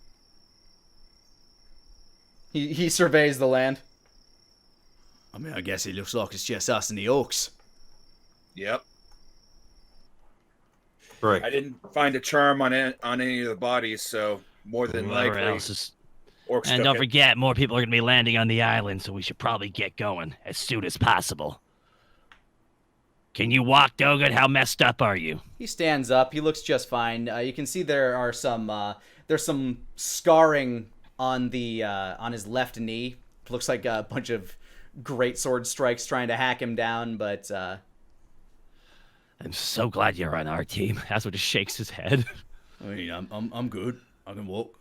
He surveys the land. I mean, I guess it looks like it's just us and the orcs. Yep. Right. I didn't find a charm on any of the bodies, so more than Whoever likely, else is... orcs And took don't it. forget, more people are going to be landing on the island, so we should probably get going as soon as possible. Can you walk, Dogen? How messed up are you? He stands up. He looks just fine. You can see there are there's some scarring on on his left knee. Looks like a bunch of greatsword strikes trying to hack him down, but I'm so glad you're on our team. That's what just shakes his head. I mean, I'm good. I can walk.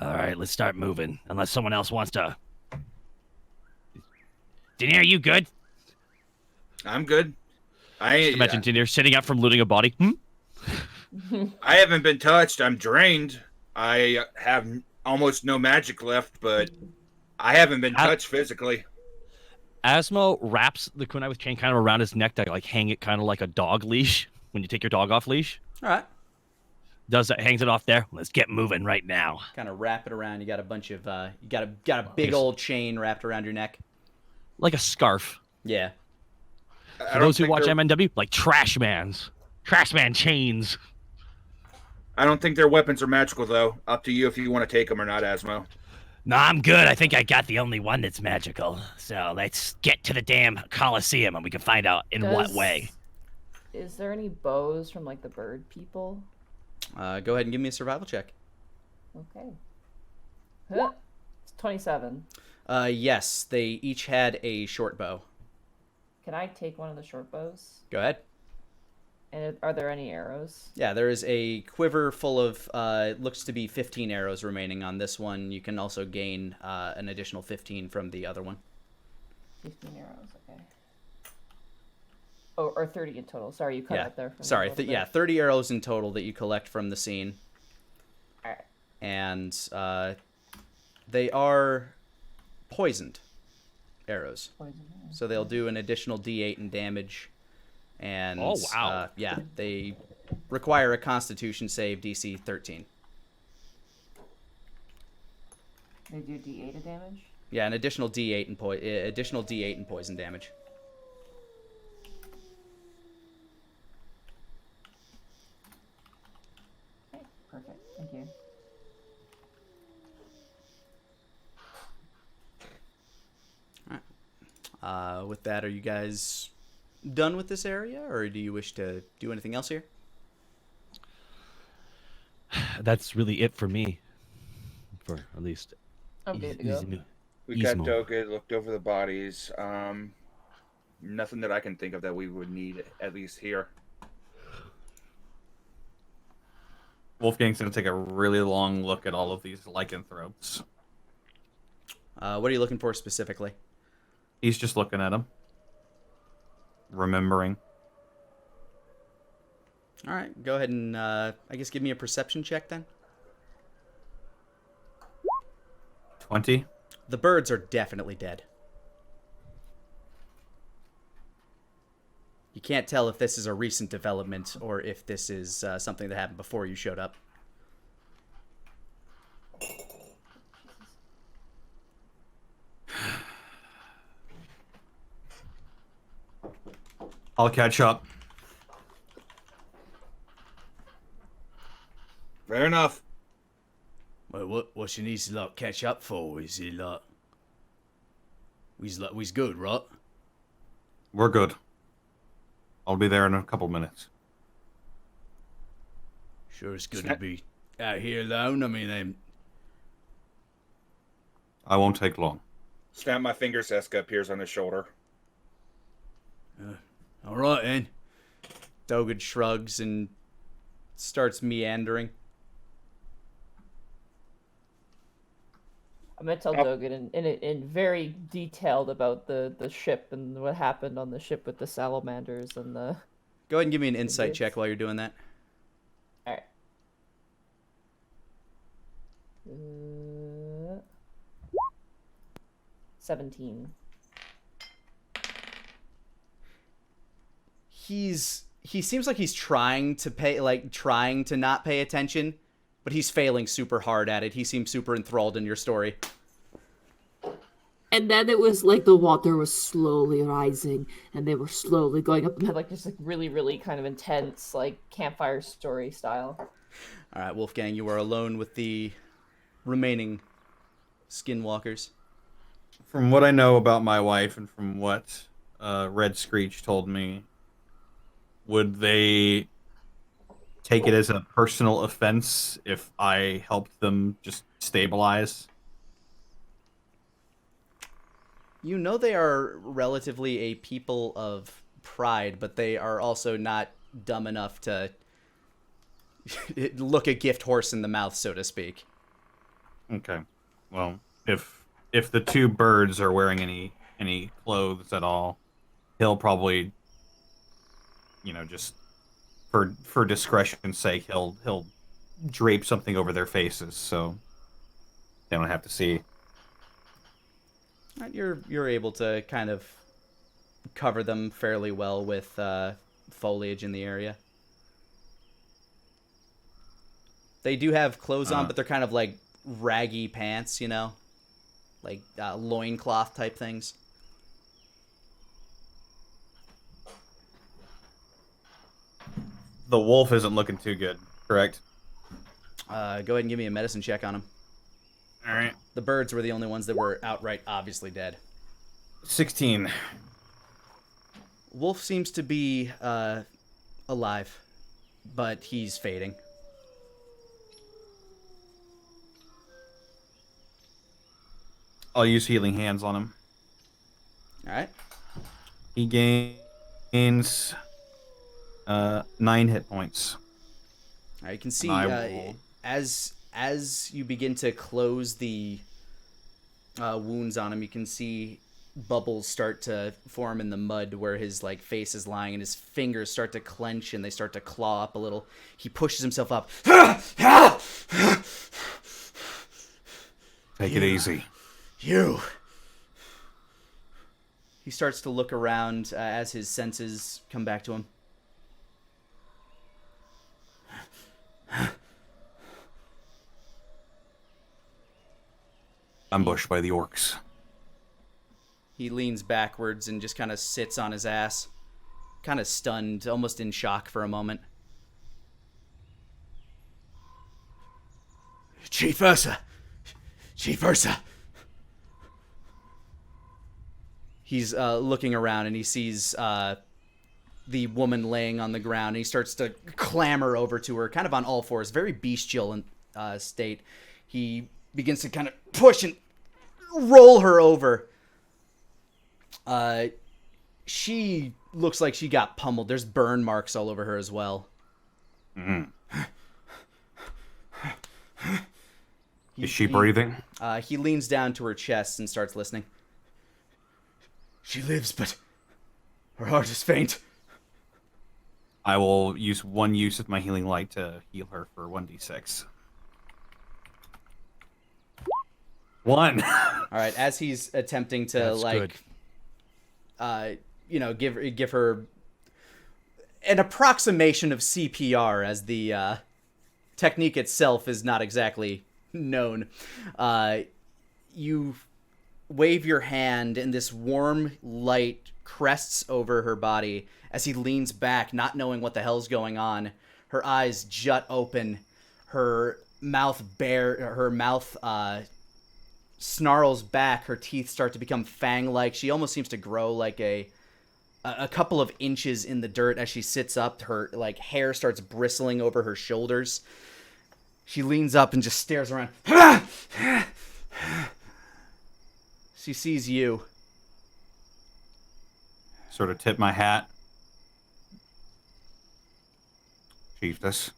All right, let's start moving. Unless someone else wants to. Denier, you good? I'm good. Just imagine Denier sitting up from looting a body. I haven't been touched. I'm drained. I have almost no magic left, but I haven't been touched physically. Asmo wraps the kunai with chain kind of around his neck to like hang it kind of like a dog leash when you take your dog off leash. All right. Does that, hangs it off there. Let's get moving right now. Kind of wrap it around. You got a bunch of you got a big old chain wrapped around your neck. Like a scarf. Yeah. For those who watch MNW, like trash man chains. I don't think their weapons are magical, though. Up to you if you want to take them or not, Asmo. No, I'm good. I think I got the only one that's magical. So let's get to the damn Coliseum and we can find out in what way. Is there any bows from like the bird people? Go ahead and give me a survival check. Okay. Huh. It's 27. Yes, they each had a short bow. Can I take one of the short bows? Go ahead. And are there any arrows? Yeah, there is a quiver full of, looks to be 15 arrows remaining on this one. You can also gain an additional 15 from the other one. 15 arrows, okay. Oh, or 30 in total. Sorry, you cut out there. Sorry, 30 arrows in total that you collect from the scene. All right. And they are poisoned arrows. So they'll do an additional D8 in damage. And oh wow! Yeah, they require a Constitution save, DC 13. They do D8 of damage. Yeah, an additional D8 in poison damage. Okay, perfect. Thank you. All right. With that, are you guys done with this area, or do you wish to do anything else here? That's really it for me. For at least. I'm good to go. We got Dogen, looked over the bodies. Nothing that I can think of that we would need, at least here. Wolfgang's going to take a really long look at all of these lycanthropes. What are you looking for specifically? He's just looking at them. Remembering. All right, go ahead and I guess give me a perception check then. 20. The birds are definitely dead. You can't tell if this is a recent development or if this is something that happened before you showed up. I'll catch up. Fair enough. Well, what she needs to catch up for is it we's good, right? We're good. I'll be there in a couple minutes. Sure, it's good to be out here alone. I mean, I won't take long. Snap my fingers, Eska appears on his shoulder. All right, then. Dogen shrugs and starts meandering. I'm gonna tell Dogen in very detailed about the ship and what happened on the ship with the salamanders and the. Go ahead and give me an insight check while you're doing that. All right. 17. He seems like he's trying to not pay attention, but he's failing super hard at it. He seems super enthralled in your story. And then it was like the water was slowly rising, and they were slowly going up. Like just like really, really kind of intense, like campfire story style. All right, Wolfgang, you are alone with the remaining skinwalkers. From what I know about my wife and from what Red Screech told me, would they take it as a personal offense if I helped them just stabilize? You know they are relatively a people of pride, but they are also not dumb enough to look a gift horse in the mouth, so to speak. Okay. Well, if the two birds are wearing any clothes at all, he'll probably, just for discretion's sake, he'll drape something over their faces so they don't have to see. You're able to kind of cover them fairly well with foliage in the area. They do have clothes on, but they're kind of like raggy pants, like loincloth type things. The wolf isn't looking too good, correct? Go ahead and give me a medicine check on him. All right. The birds were the only ones that were outright obviously dead. 16. Wolf seems to be alive, but he's fading. I'll use healing hands on him. All right. He gains 9 hit points. All right, you can see will... as you begin to close the wounds on him, you can see bubbles start to form in the mud where his like face is lying, and his fingers start to clench and they start to claw up a little. He pushes himself up. Take it easy. You. He starts to look around as his senses come back to him. Ambushed by the orcs. He leans backwards and just kind of sits on his ass, kind of stunned, almost in shock for a moment. Chief Ursa! Chief Ursa! He's looking around and he sees the woman laying on the ground, and he starts to clamber over to her, kind of on all fours, very bestial in state. He begins to kind of push and roll her over. She looks like she got pummeled. There's burn marks all over her as well. Mm. Is she breathing? He leans down to her chest and starts listening. She lives, but her heart is faint. I will use one use of my healing light to heal her for 1d6. 1. All right, as he's attempting to give her an approximation of CPR, as the technique itself is not exactly known. You wave your hand, and this warm light crests over her body as he leans back, not knowing what the hell's going on. Her eyes jut open, her mouth snarls back, her teeth start to become fang-like. She almost seems to grow like a couple of inches in the dirt as she sits up. Her like hair starts bristling over her shoulders. She leans up and just stares around. She sees you. Sort of tip my hat. Chiefess.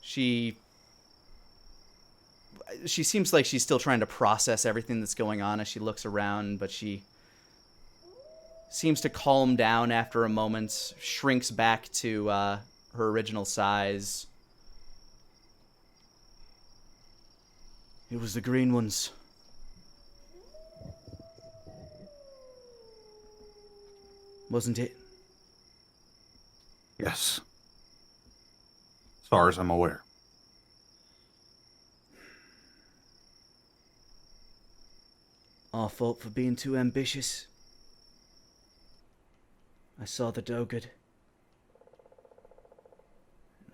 She seems like she's still trying to process everything that's going on as she looks around, but she seems to calm down after a moment, shrinks back to her original size. It was the green ones. Wasn't it? Yes. As far as I'm aware. Our fault for being too ambitious. I saw the Dogen.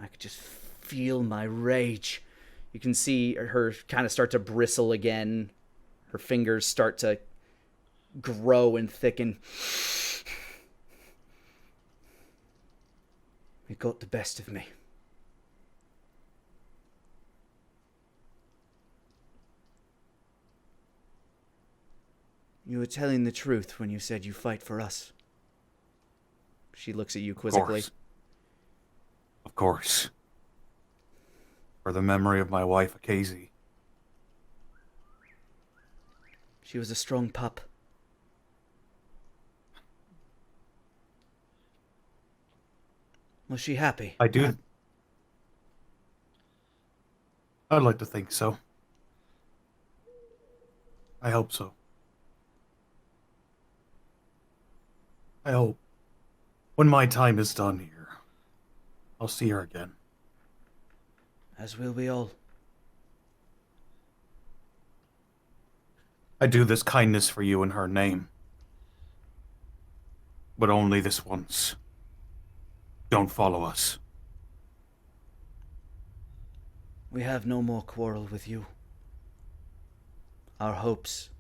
I could just feel my rage. You can see her kind of start to bristle again. Her fingers start to grow and thicken. It got the best of me. You were telling the truth when you said you fight for us. She looks at you quizzically. Of course. For the memory of my wife, Akazi. She was a strong pup. Was she happy? I do. I'd like to think so. I hope so. I hope when my time is done here, I'll see her again. As will we all. I do this kindness for you in her name. But only this once. Don't follow us. We have no more quarrel with you. Our hopes,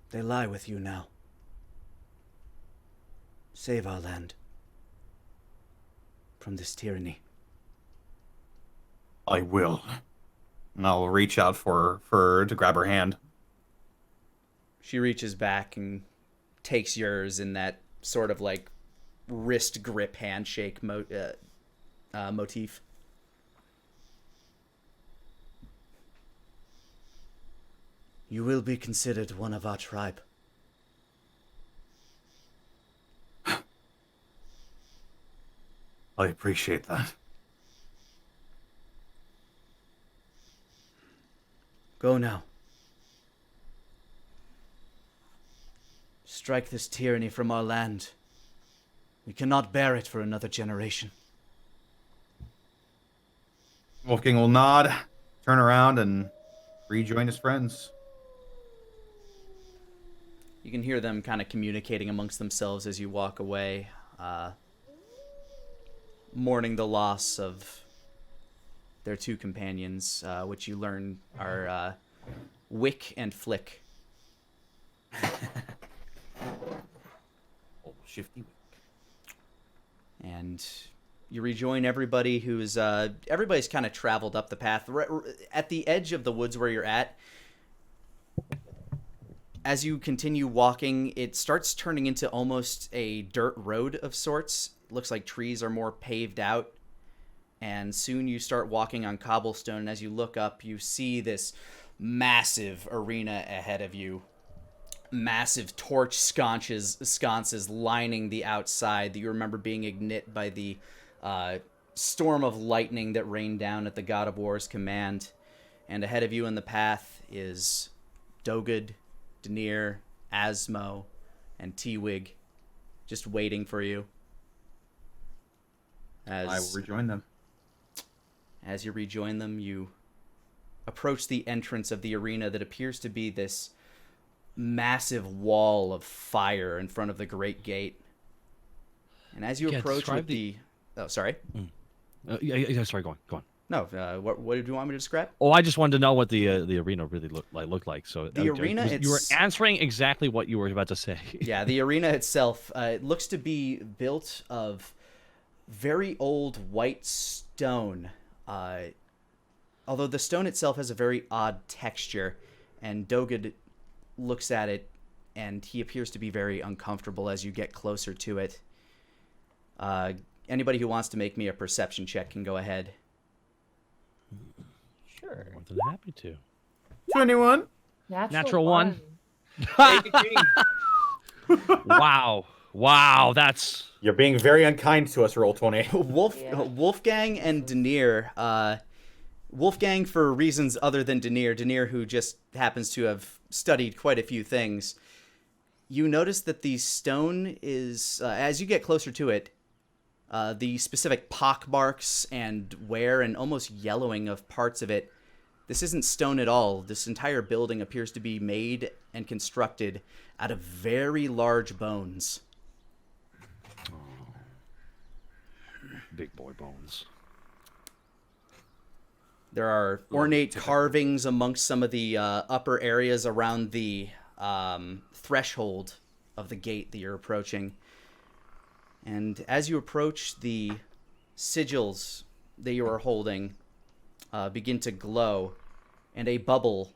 they lie with you now. Save our land from this tyranny. I will. And I'll reach out for her to grab her hand. She reaches back and takes yours in that sort of like wrist grip handshake motif. You will be considered one of our tribe. I appreciate that. Go now. Strike this tyranny from our land. We cannot bear it for another generation. Wolfgang will nod, turn around, and rejoin his friends. You can hear them kind of communicating amongst themselves as you walk away, mourning the loss of their two companions, which you learn are Wick and Flick. Oh, shifty. And you rejoin everybody who's everybody's kind of traveled up the path. At the edge of the woods where you're at, as you continue walking, it starts turning into almost a dirt road of sorts. It looks like trees are more paved out. And soon you start walking on cobblestone. And as you look up, you see this massive arena ahead of you. Massive torch sconces lining the outside that you remember being ignited by the storm of lightning that rained down at the God of War's command. And ahead of you in the path is Dogen, Denier, Asmo, and T-Wig just waiting for you. I will rejoin them. As you rejoin them, you approach the entrance of the arena that appears to be this massive wall of fire in front of the great gate. And as you approach with the... Oh, sorry? Yeah, sorry, go on. No, what did you want me to describe? Oh, I just wanted to know what the arena really looked like. So the arena, you were answering exactly what you were about to say. Yeah, the arena itself, it looks to be built of very old white stone. Although the stone itself has a very odd texture, and Dogen looks at it, and he appears to be very uncomfortable as you get closer to it. Anybody who wants to make me a perception check can go ahead. Sure. More than happy to. 21. Natural one. Wow, that's... You're being very unkind to us, Roll20. Wolfgang and Denier. Wolfgang for reasons other than Denier, who just happens to have studied quite a few things. You notice that the stone is, as you get closer to it, the specific pockmarks and wear and almost yellowing of parts of it, this isn't stone at all. This entire building appears to be made and constructed out of very large bones. Big boy bones. There are ornate carvings amongst some of the upper areas around the threshold of the gate that you're approaching. And as you approach, the sigils that you are holding begin to glow, and a bubble,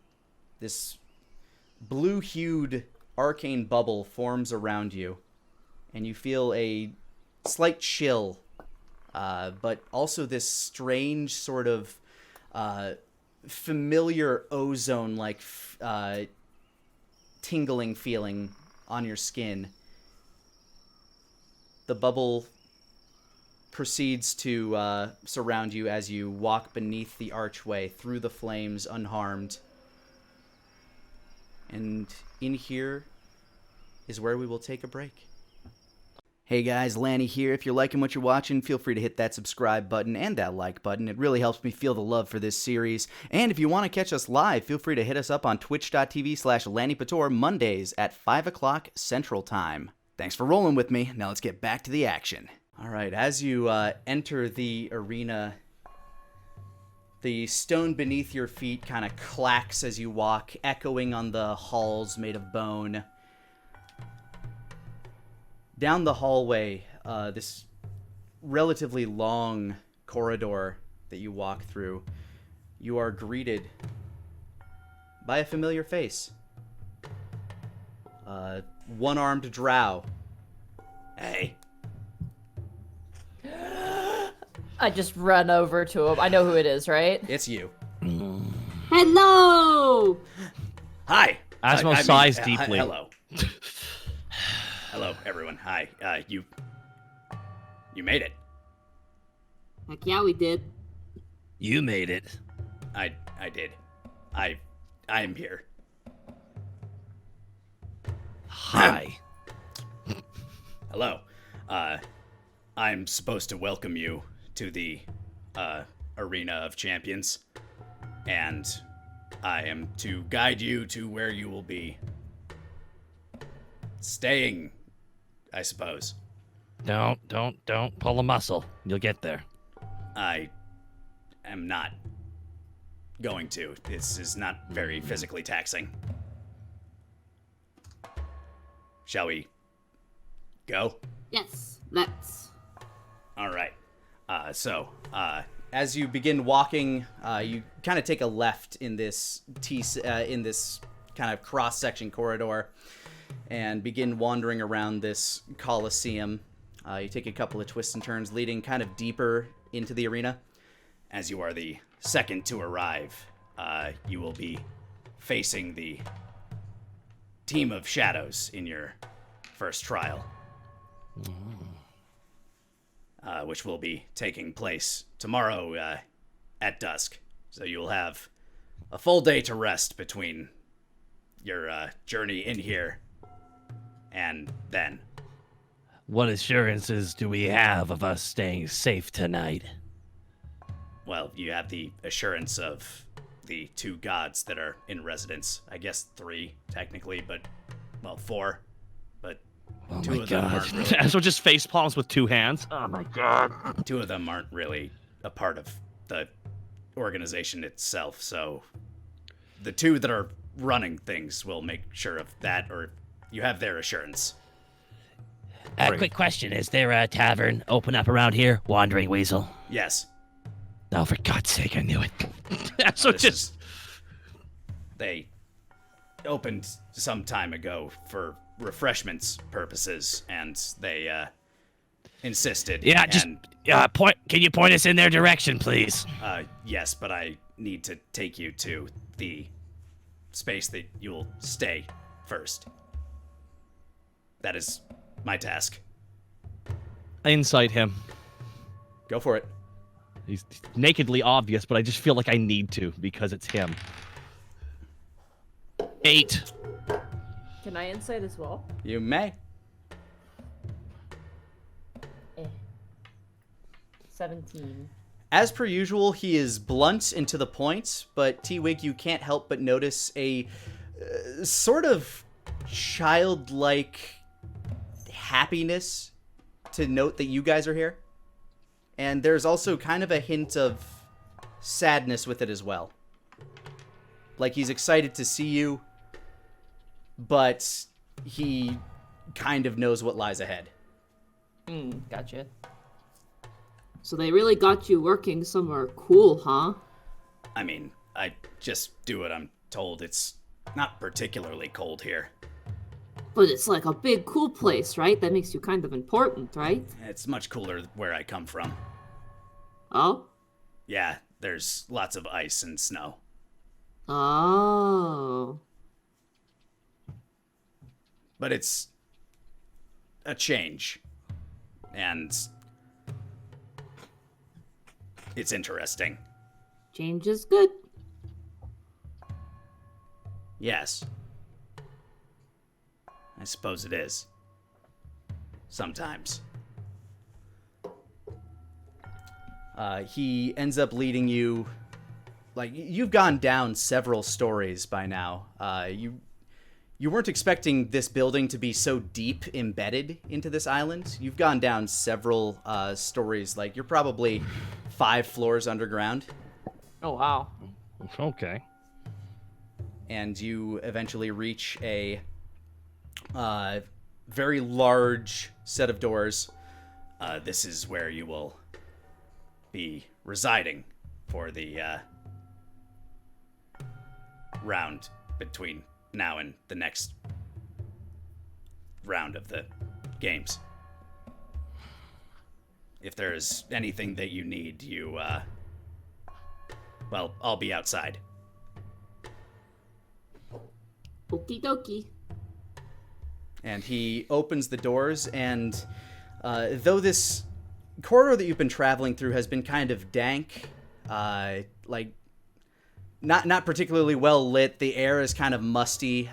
this blue-hued arcane bubble, forms around you. And you feel a slight chill, but also this strange sort of familiar ozone-like tingling feeling on your skin. The bubble proceeds to surround you as you walk beneath the archway through the flames unharmed. And in here is where we will take a break. Hey guys, Lani here. If you're liking what you're watching, feel free to hit that subscribe button and that like button. It really helps me feel the love for this series. And if you want to catch us live, feel free to hit us up on twitch.tv/Lanipator Mondays at 5 o'clock Central Time. Thanks for rolling with me. Now let's get back to the action. All right, as you enter the arena, The stone beneath your feet kind of clacks as you walk, echoing on the halls made of bone. Down the hallway, this relatively long corridor that you walk through, you are greeted by a familiar face. One-armed drow. Hey. I just run over to him. I know who it is, right? It's you. Hello! Hi. Asmo sighs deeply. Hello. Hello, everyone. Hi. You made it. Heck yeah, we did. You made it. I did. I am here. Hi. Hello. I'm supposed to welcome you to the Arena of Champions, and I am to guide you to where you will be staying, I suppose. Don't pull a muscle. You'll get there. I am not going to. This is not very physically taxing. Shall we go? Yes, let's. All right. So, as you begin walking, you kind of take a left in this kind of cross-section corridor and begin wandering around this Coliseum. You take a couple of twists and turns, leading kind of deeper into the arena. As you are the second to arrive, you will be facing the team of shadows in your first trial. Which will be taking place tomorrow at dusk. So you'll have a full day to rest between your journey in here and then. What assurances do we have of us staying safe tonight? Well, you have the assurance of the 2 gods that are in residence. I guess 3, technically, but, well, 4. But Oh 2 my of them god. aren't really, Asmo just face palms with 2 hands. Oh my god. 2 of them aren't really a part of the organization itself, so the 2 that are running things will make sure of that, or you have their assurance. Quick question. Is there a tavern open up around here? Wandering Weasel. Yes. Oh, for God's sake, I knew it. They opened some time ago for refreshments purposes, and they insisted. Yeah, just point. Can you point us in their direction, please? Yes, but I need to take you to the space that you'll stay first. That is my task. I incite him. Go for it. He's nakedly obvious, but I just feel like I need to because it's him. 8. Can I insight as well? You may. 17. As per usual, he is blunt and to the point, but T-Wig, you can't help but notice a sort of childlike happiness to note that you guys are here. And there's also kind of a hint of sadness with it as well. Like he's excited to see you, but he kind of knows what lies ahead. Gotcha. So they really got you working somewhere cool, huh? I mean, I just do what I'm told. It's not particularly cold here. But it's like a big, cool place, right? That makes you kind of important, right? It's much cooler where I come from. Oh? Yeah, there's lots of ice and snow. Oh. But it's a change. And it's interesting. Change is good. Yes. I suppose it is. Sometimes. He ends up leading you... Like, you've gone down several stories by now. You weren't expecting this building to be so deep embedded into this island. You've gone down several stories. Like, you're probably 5 floors underground. Oh wow. Okay. And you eventually reach a very large set of doors. This is where you will be residing for the round between now and the next round of the games. If there's anything that you need, well, I'll be outside. Okie dokie. And he opens the doors, and though this corridor that you've been traveling through has been kind of dank, like not particularly well lit, the air is kind of musty,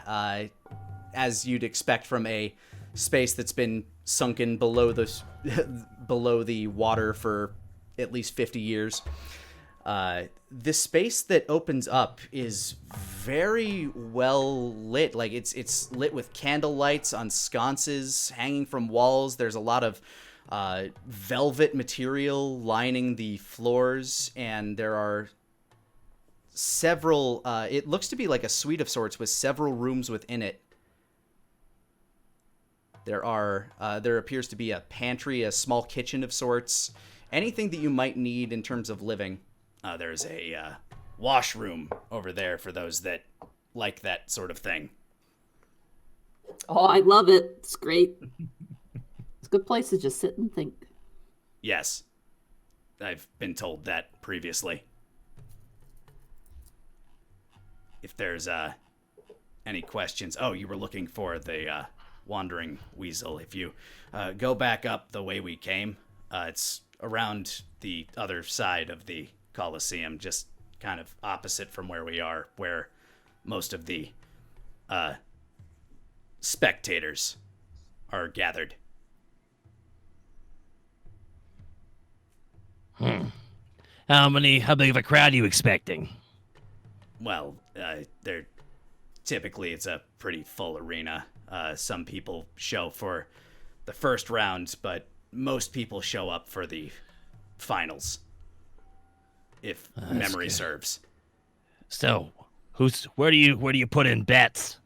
as you'd expect from a space that's been sunken below the water for at least 50 years. This space that opens up is very well lit. Like it's lit with candle lights on sconces hanging from walls. There's a lot of velvet material lining the floors, and there are several. It looks to be like a suite of sorts with several rooms within it. There appears to be a pantry, a small kitchen of sorts, anything that you might need in terms of living. There's a washroom over there for those that like that sort of thing. Oh, I love it. It's great. It's a good place to just sit and think. Yes. I've been told that previously. If there's any questions. Oh, you were looking for the wandering weasel. If you go back up the way we came, it's around the other side of the Coliseum, just kind of opposite from where we are, where most of the spectators are gathered. How big of a crowd are you expecting? Well, typically it's a pretty full arena. Some people show for the first round, but most people show up for the finals, if memory serves. So, where do you put in bets?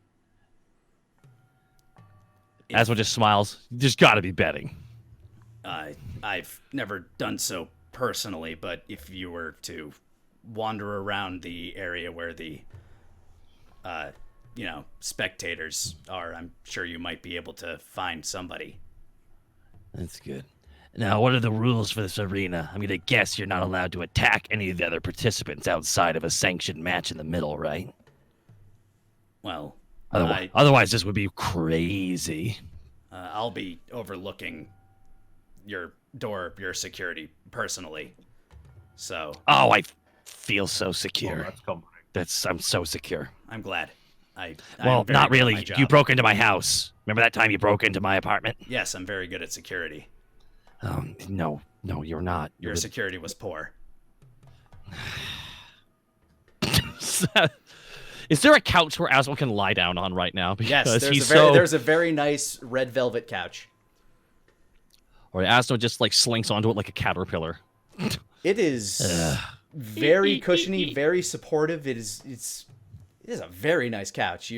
Asmo just smiles. There's got to be betting. I've never done so personally, but if you were to wander around the area where the spectators are, I'm sure you might be able to find somebody. That's good. Now, what are the rules for this arena? I'm going to guess you're not allowed to attack any of the other participants outside of a sanctioned match in the middle, right? Well, otherwise this would be crazy. I'll be overlooking your security personally. So. Oh, I feel so secure. Oh, that's comforting. I'm so secure. I'm glad. Well, I'm very not good at really. my job. You broke into my house. Remember that time you broke into my apartment? Yes, I'm very good at security. No, you're not. Your security was poor. Is there a couch where Asmo can lie down on right now? Yes, there's a very nice red velvet couch. Or Asmo just like slinks onto it like a caterpillar. It is very cushiony, very supportive. It is a very nice couch.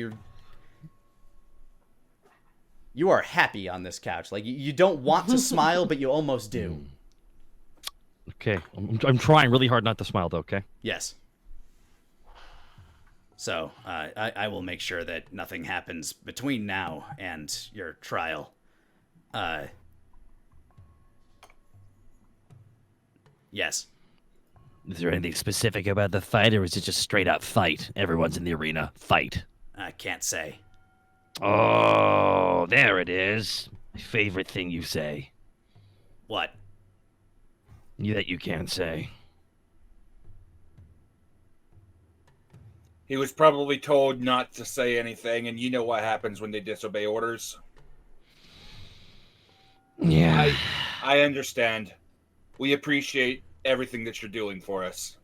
You are happy on this couch. Like, you don't want to smile, but you almost do. Okay, I'm trying really hard not to smile, though, okay? Yes. So, I will make sure that nothing happens between now and your trial. Yes. Is there anything specific about the fight, or is it just straight up fight? Everyone's in the arena. Fight. I can't say. Oh, there it is. My favorite thing you say. What? That you can't say. He was probably told not to say anything, and you know what happens when they disobey orders. Yeah. I understand. We appreciate everything that you're doing for us.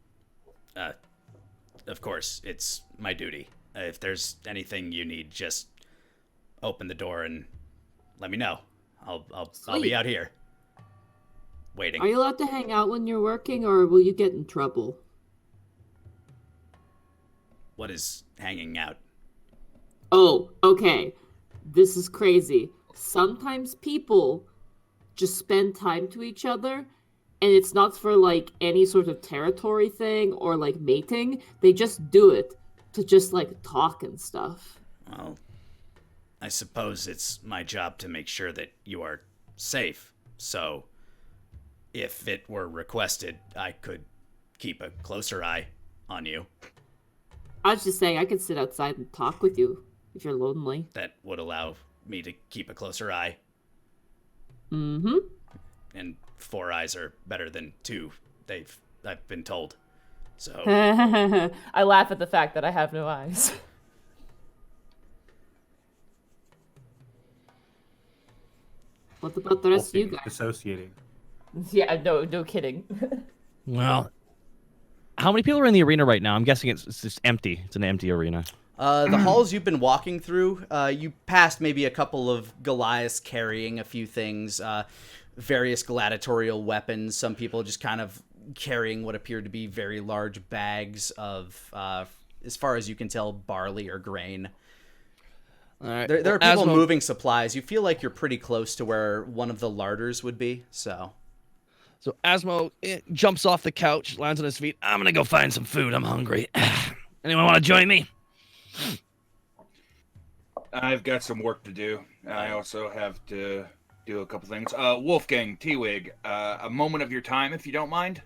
Of course, it's my duty. If there's anything you need, just open the door and let me know. I'll be out here waiting. Are you allowed to hang out when you're working, or will you get in trouble? What is hanging out? Oh, okay. This is crazy. Sometimes people just spend time to each other, and it's not for like any sort of territory thing or like mating. They just do it to just like talk and stuff. Well, I suppose it's my job to make sure that you are safe. So, if it were requested, I could keep a closer eye on you. I was just saying I could sit outside and talk with you if you're lonely. That would allow me to keep a closer eye. Mm-hmm. And 4 eyes are better than 2. I've been told. So I laugh at the fact that I have no eyes. What about the rest of you guys? Dissociating. Yeah, no kidding. Well, how many people are in the arena right now? I'm guessing it's just empty. It's an empty arena. the halls you've been walking through, you passed maybe a couple of Goliaths carrying a few things, various gladiatorial weapons. Some people just kind of carrying what appear to be very large bags of, as far as you can tell, barley or grain. All right. There are people Asmo, moving supplies. You feel like you're pretty close to where one of the larders would be, so... So Asmo jumps off the couch, lands on his feet. I'm gonna go find some food. I'm hungry. Anyone want to join me? I've got some work to do. I also have to do a couple things. Wolfgang, T-Wig, a moment of your time, if you don't mind.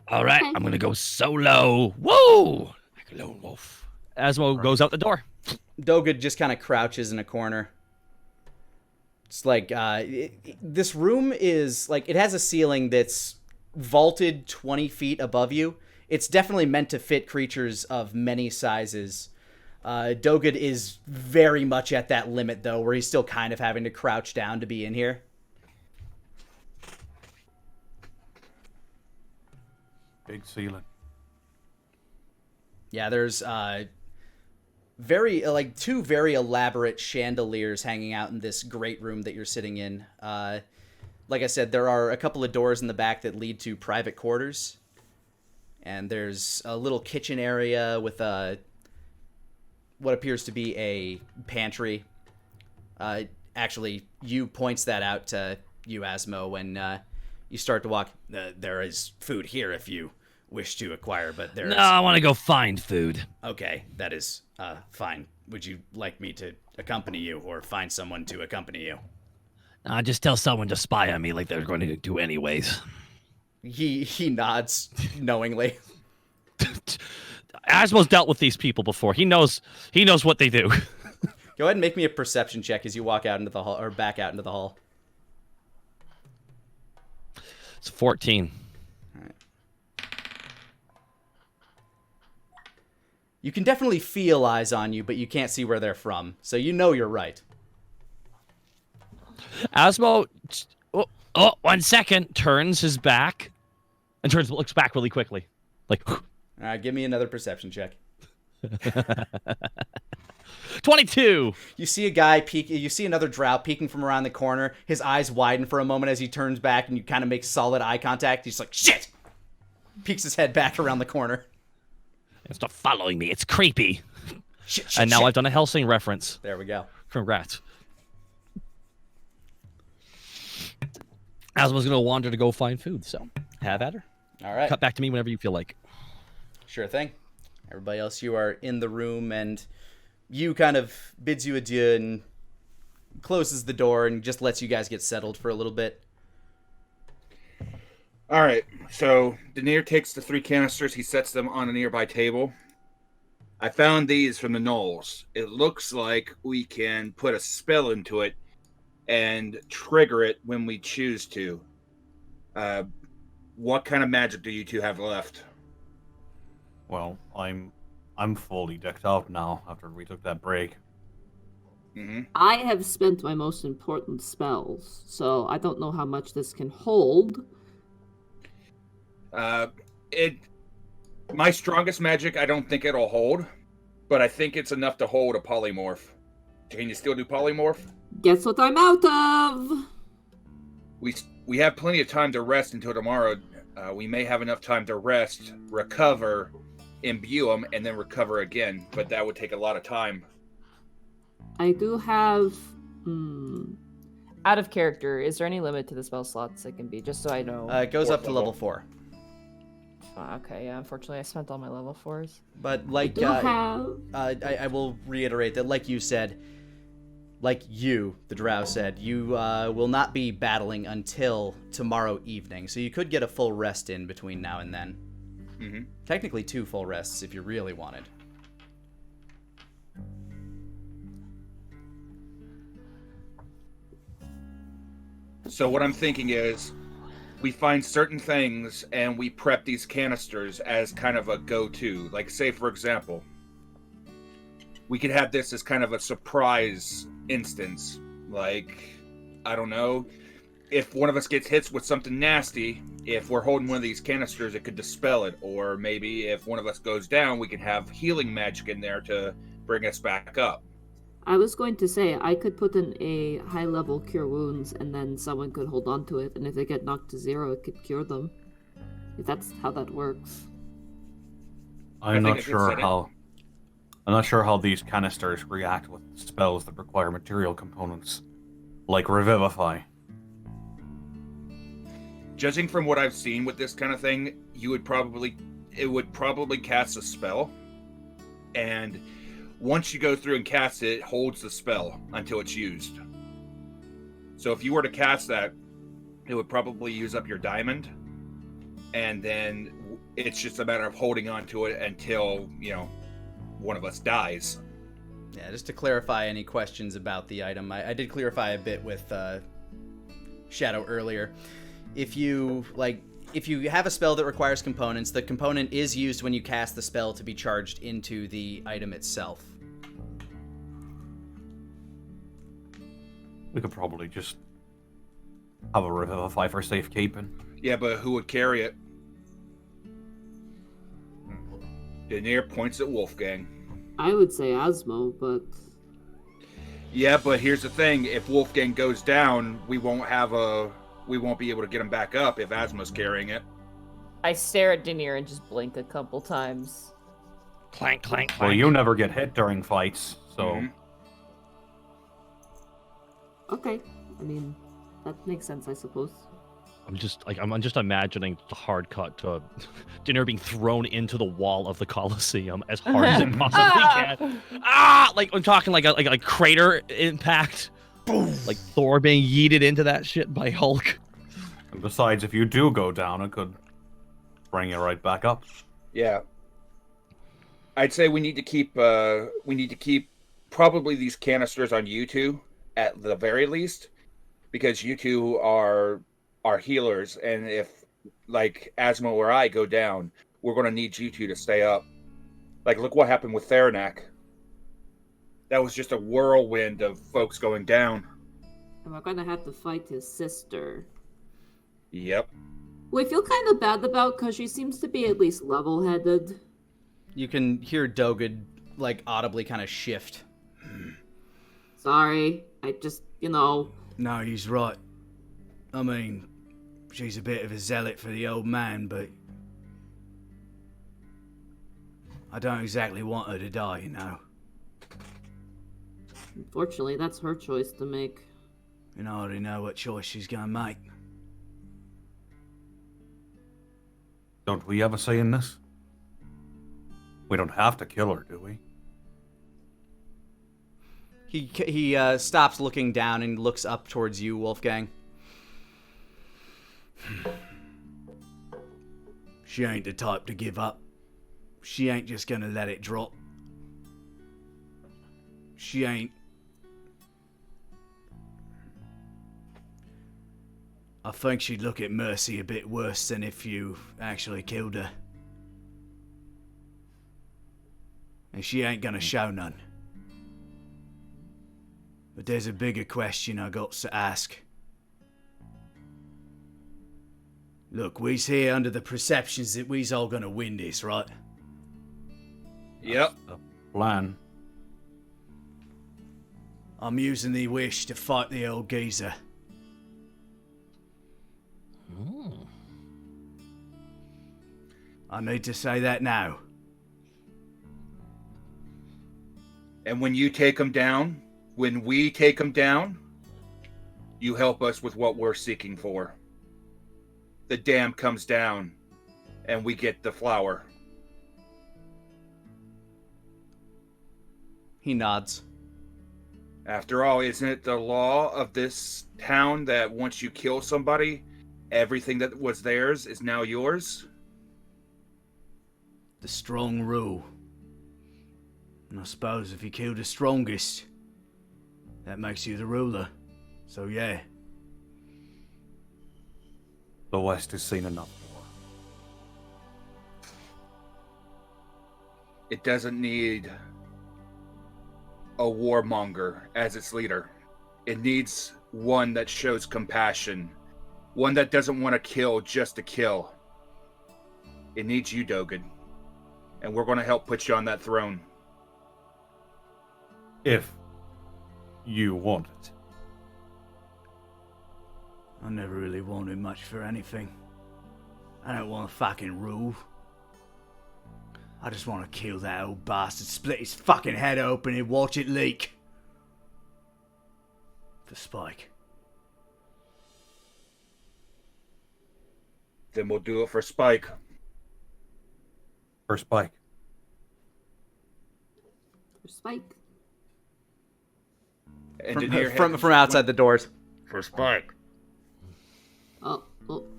All right, I'm gonna go solo. Whoa! Like a lone wolf. Asmo goes out the door. Dogen just kind of crouches in a corner. It's like, this room is, like, it has a ceiling that's vaulted 20 feet above you. It's definitely meant to fit creatures of many sizes. Dogen is very much at that limit, though, where he's still kind of having to crouch down to be in here. Big ceiling. Yeah, there's, two very elaborate chandeliers hanging out in this great room that you're sitting in. Like I said, there are a couple of doors in the back that lead to private quarters. And there's a little kitchen area with what appears to be a pantry. Actually, you points that out to you, Asmo, when you start to walk. There is food here if you wish to acquire, but there is... No, I want to go find food. Okay, that is fine. Would you like me to accompany you or find someone to accompany you? Just tell someone to spy on me like they're going to do anyways. He nods knowingly. Asmo's dealt with these people before. He knows what they do. Go ahead and make me a perception check as you walk out into the hall, or back out into the hall. It's 14. You can definitely feel eyes on you, but you can't see where they're from. So you know you're right. Asmo, 1 second, turns his back and looks back really quickly. Like, All right, give me another perception check. 22. You see a guy you see another drow peeking from around the corner. His eyes widen for a moment as he turns back and you kind of make solid eye contact. He's like, shit! Peeks his head back around the corner. Stop following me. It's creepy. Shit, and now shit. I've done a Helsing reference. There we go. Congrats. Asmo's going to wander to go find food, so have at her. All right. Cut back to me whenever you feel like. Sure thing. Everybody else, you are in the room, and you kind of bids you adieu and closes the door and just lets you guys get settled for a little bit. All right, so Denier takes the 3 canisters. He sets them on a nearby table. I found these from the Knolls. It looks like we can put a spell into it and trigger it when we choose to. What kind of magic do you two have left? Well, I'm fully decked out now after we took that break. Mm-hmm. I have spent my most important spells, so I don't know how much this can hold. My strongest magic, I don't think it'll hold, but I think it's enough to hold a polymorph. Can you still do polymorph? Guess what I'm out of? We have plenty of time to rest until tomorrow. We may have enough time to rest, recover, imbue them, and then recover again. But that would take a lot of time. I do have. Out of character, is there any limit to the spell slots it can be? Just so I know. It goes up to level. level 4. Okay, yeah. Unfortunately, I spent all my level 4s. But like, do have. I will reiterate that, like you said, like you, the drow said, you will not be battling until tomorrow evening. So you could get a full rest in between now and then. Mm-hmm. Technically 2 full rests if you really wanted. So what I'm thinking is, we find certain things and we prep these canisters as kind of a go-to. Like, say, for example, we could have this as kind of a surprise instance. Like, I don't know, if one of us gets hit with something nasty, if we're holding one of these canisters, it could dispel it. Or maybe if one of us goes down, we can have healing magic in there to bring us back up. I was going to say, I could put in a high-level cure wounds, and then someone could hold on to it, and if they get knocked to 0, it could cure them. If that's how that works. I'm think not I could sure set it. how. I'm not sure how these canisters react with spells that require material components, like Revivify. Judging from what I've seen with this kind of thing, it would probably cast a spell, and once you go through and cast it, it holds the spell until it's used. So if you were to cast that, it would probably use up your diamond, and then it's just a matter of holding on to it until, one of us dies. Yeah, just to clarify any questions about the item, I did clarify a bit with Shadow earlier. If you have a spell that requires components, the component is used when you cast the spell to be charged into the item itself. We could probably just have a Revivify for safekeeping. Yeah, but who would carry it? Daenerys points at Wolfgang. I would say Asmo, but... Yeah, but here's the thing. If Wolfgang goes down, we won't be able to get him back up if Asma's carrying it. I stare at Daenerys and just blink a couple times. Clank, clank, clank. Well, you never get hit during fights, so... Mhm. Okay. I mean, that makes sense, I suppose. I'm just imagining the hard cut to dinner being thrown into the wall of the Coliseum as hard as it possibly can. Like I'm talking like a crater impact. Boom! Like Thor being yeeted into that shit by Hulk. And besides, if you do go down, it could bring you right back up. Yeah. I'd say we need to keep probably these canisters on you two at the very least, because you two are healers, and if like Asmo or I go down, we're gonna need you two to stay up. Like, look what happened with Theranak. That was just a whirlwind of folks going down. And we're gonna have to fight his sister. Yep. Who I feel kind of bad about, because she seems to be at least level-headed. You can hear Dogen, like, audibly kind of shift. Sorry, I just, No, he's right. I mean, she's a bit of a zealot for the old man, but I don't exactly want her to die, Unfortunately, that's her choice to make. And I already know what choice she's gonna make. Don't we have a say in this? We don't have to kill her, do we? He stops looking down and looks up towards you, Wolfgang. She ain't the type to give up. She ain't just gonna let it drop. She ain't. I think she'd look at Mercy a bit worse than if you actually killed her. And she ain't gonna show none. But there's a bigger question I got to ask. Look, we's here under the perceptions that we's all gonna win this, right? Yep. The plan. I'm using the wish to fight the old geezer. I need to say that now. And when you take them down, when we take them down, you help us with what we're seeking for. The dam comes down, and we get the flower. He nods. After all, isn't it the law of this town that once you kill somebody, everything that was theirs is now yours? The strong rule. And I suppose if you kill the strongest, that makes you the ruler. So yeah. The West has seen enough war. It doesn't need a warmonger as its leader. It needs one that shows compassion. One that doesn't want to kill just to kill. It needs you, Dogen. And we're going to help put you on that throne. If you want it. I never really wanted much for anything. I don't want to fucking rule. I just want to kill that old bastard, split his fucking head open and watch it leak. For Spike. Then we'll do it for Spike. For Spike. For Spike. Engineer From outside the doors. for Spike. Oh,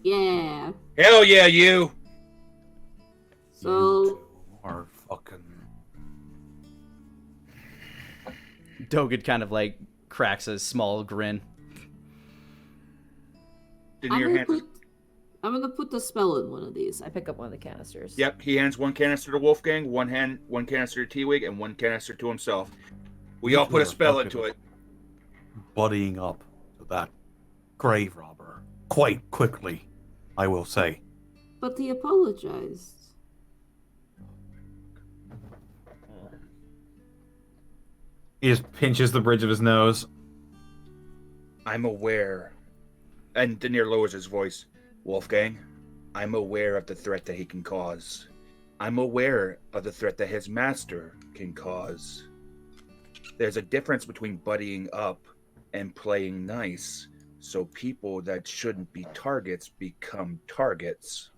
yeah. Hell yeah, you! So, Are fucking. Dogen kind of like cracks a small grin. Engineer I'm gonna put the spell in one of these. I pick up one of the canisters. Yep, he hands one canister to Wolfgang, one canister to T-Wig, and one canister to himself. We all put a spell into it. Buddying up to that grave robber quite quickly, I will say. But he apologized. He just pinches the bridge of his nose. I'm aware. And Denier lowers his voice. Wolfgang, I'm aware of the threat that he can cause. I'm aware of the threat that his master can cause. There's a difference between buddying up and playing nice, so people that shouldn't be targets become targets.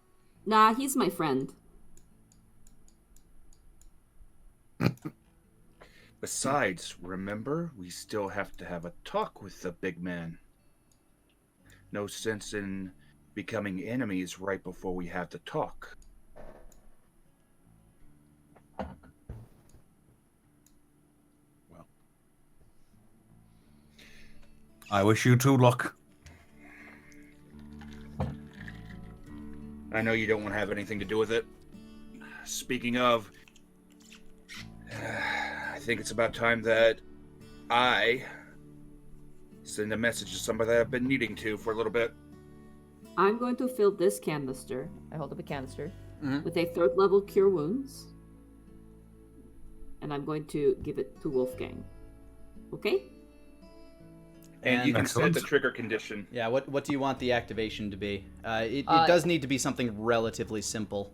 Nah, he's my friend. Besides, remember, we still have to have a talk with the big man. No sense in becoming enemies right before we have the talk. Well, I wish you two luck. I know you don't want to have anything to do with it. Speaking of, I think it's about time that I send a message to somebody that I've been needing to for a little bit. I'm going to fill this canister I hold up a canister. with a 3rd level Cure Wounds. And I'm going to give it to Wolfgang. Okay? And you can set Excellent. the trigger condition. Yeah, what do you want the activation to be? It does need to be something relatively simple.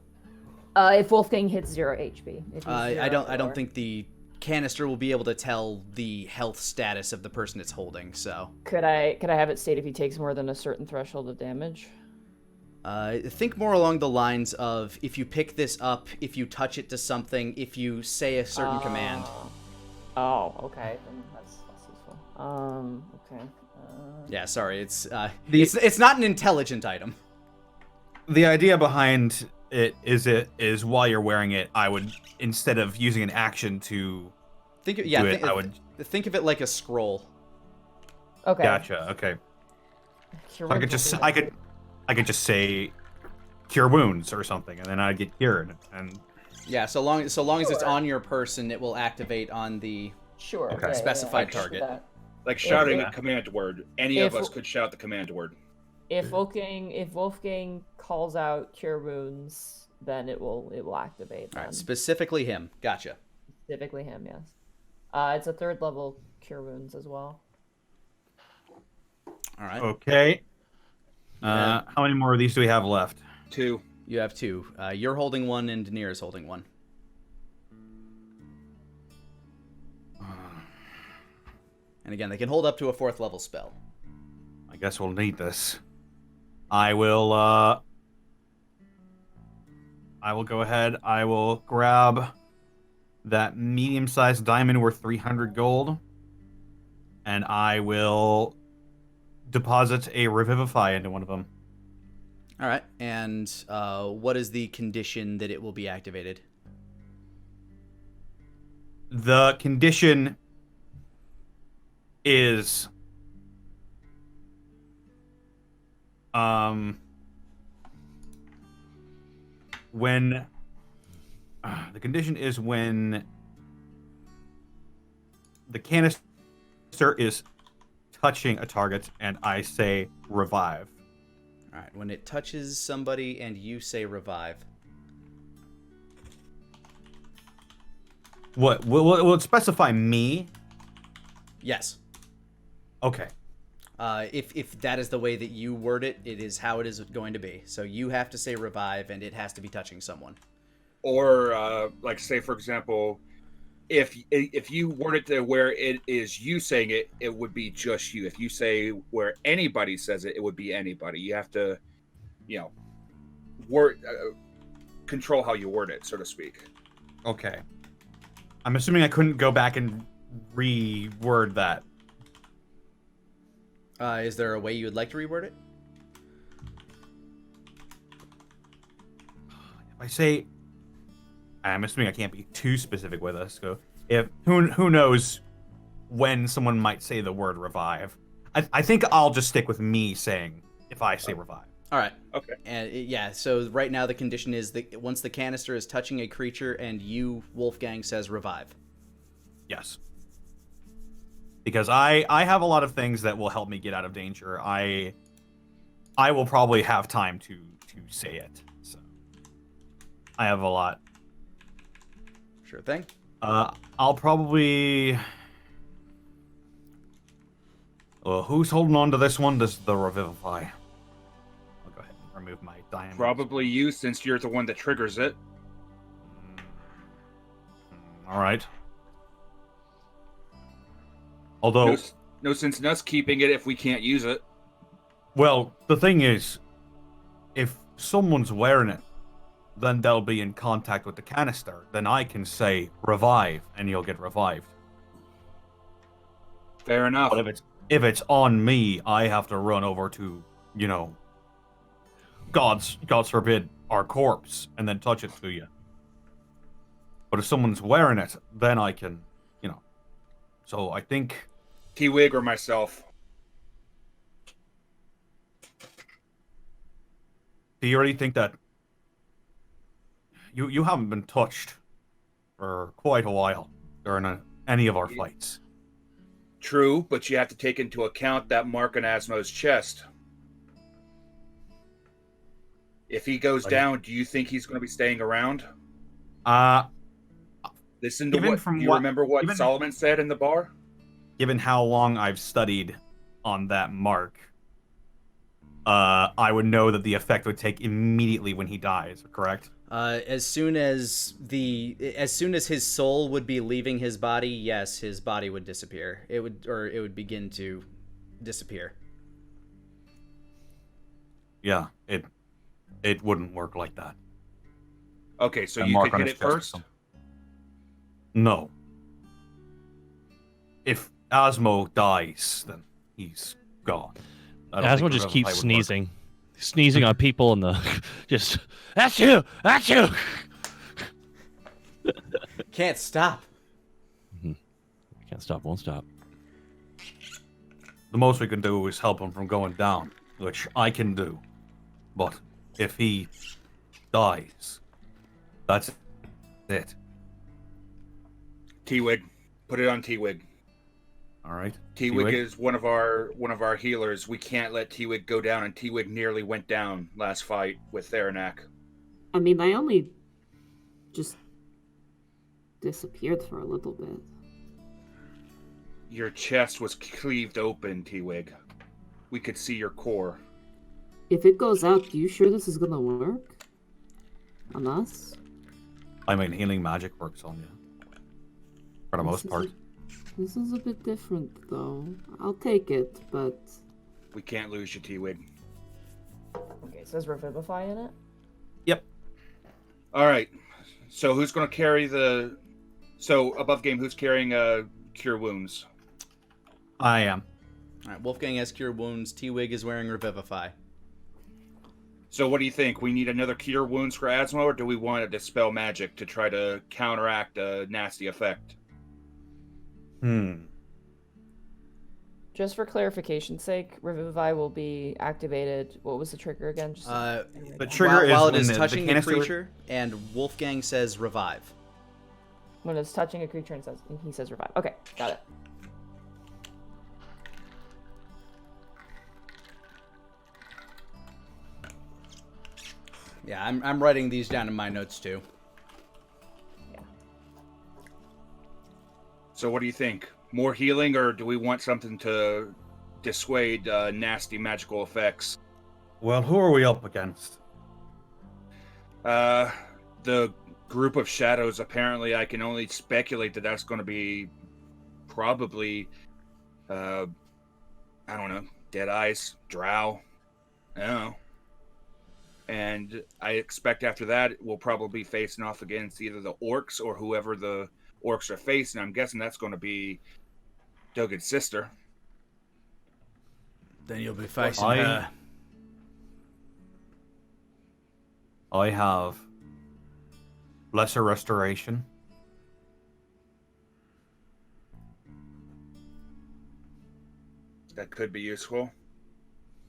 If Wolfgang hits 0 HP. If he's I 0 don't or lower. think the canister will be able to tell the health status of the person it's holding, so Could I have it state if he takes more than a certain threshold of damage? think more along the lines of if you pick this up, if you touch it to something, if you say a certain command. Oh, okay. Then that's useful. Okay. Yeah, sorry, it's not an intelligent item. The idea behind it is while you're wearing it, I would, instead of using an action to Think of, do it, I would. think of it like a scroll. Okay. Gotcha. Okay. Cure I could just say cure wounds or something, and then I'd get cured. And Yeah, so long as it's on your person, it will activate on the Sure. Okay. Specified I can do target. that. Like shouting If- a command word. Any of if- us could shout the command word. If Wolfgang calls out Cure Wounds, then it will activate. All right, Then. specifically him. Gotcha. Specifically him, yes. It's a 3rd level Cure Wounds as well. All right. okay. How many more of these do we have left? 2. You have 2. You're holding one, and Denier is holding one. And again, they can hold up to a 4th level spell. I guess we'll need this. I will go ahead. I will grab that medium-sized diamond worth 300 gold. And I will deposit a Revivify into one of them. All right. And what is the condition that it will be activated? The condition is when the condition is when the canister is touching a target and I say revive. All right. When it touches somebody and you say revive. What will it specify me? Yes. Okay. If that is the way that you word it, it is how it is going to be. So you have to say revive, and it has to be touching someone. Or, like, say, for example, if you word it to where it is you saying it, it would be just you. If you say where anybody says it, it would be anybody. You have to, control how you word it, so to speak. Okay. I'm assuming I couldn't go back and reword that. Is there a way you would like to reword it? If I say, I'm assuming I can't be too specific with this. So, if who knows when someone might say the word revive? I think I'll just stick with me saying if I say revive. All right. Okay. And so right now the condition is that once the canister is touching a creature and you, Wolfgang, says revive. Yes. Because I have a lot of things that will help me get out of danger. I will probably have time to say it. So I have a lot. Sure thing. I'll probably. Who's holding on to this one? This is the Revivify. I'll go ahead and remove my diamond. Probably you, since you're the one that triggers it. All right. Although, no sense in us keeping it if we can't use it. well, the thing is, if someone's wearing it, then they'll be in contact with the canister. Then I can say revive, and you'll get revived. Fair enough. But if it's on me, I have to run over to, God's forbid, our corpse, and then touch it to you. But if someone's wearing it, then I can, So I think T-Wig or myself. Do you already think that you haven't been touched for quite a while during any of our fights? True, but you have to take into account that mark on Asmo's chest. If he goes down, do you think he's going to be staying around? Listen to remember what Solomon said in the bar? Given how long I've studied on that mark, I would know that the effect would take immediately when he dies, correct? As soon as his soul would be leaving his body, yes, his body would disappear. It would begin to disappear. Yeah, it wouldn't work like that. Okay, so you could get it first? No. If Asmo dies, then he's gone. Asmo just keeps sneezing. Sneezing on people and just, that's you! That's you! Can't stop. Can't stop, won't stop. The most we can do is help him from going down, which I can do. But if he dies, that's it. T-Wig. Put it on T-Wig. All right. T-Wig is one of our healers. We can't let T-Wig go down, and T-Wig nearly went down last fight with Theranak. I mean, I only just disappeared for a little bit. Your chest was cleaved open, T-Wig. We could see your core. If it goes out, you sure this is gonna work? On us? I mean, healing magic works on you. For the most part. This is a bit different, though. I'll take it, but... We can't lose you, T-Wig. Okay, it says Revivify in it. Yep. All right. So who's going to carry the... So, above game, who's carrying Cure Wounds? I am. All right, Wolfgang has Cure Wounds. T-Wig is wearing Revivify. So what do you think? We need another Cure Wounds for Asmo, or do we want to dispel magic to try to counteract a nasty effect? Just for clarification's sake, Revivify will be activated. What was the trigger again? Just The trigger while it when is the touching the canister- creature, and Wolfgang says revive. when it's touching a creature and he says revive. Okay, got it. Yeah, I'm writing these down in my notes too. So what do you think? More healing, or do we want something to dissuade nasty magical effects? Well, who are we up against? The group of shadows, apparently I can only speculate that that's going to be probably, I don't know, Dead Eyes, Drow, I don't know. And I expect after that we'll probably be facing off against either the orcs or whoever the orcs are facing. I'm guessing that's going to be Dogen's sister. Then you'll be facing I- her. I have Lesser Restoration. That could be useful.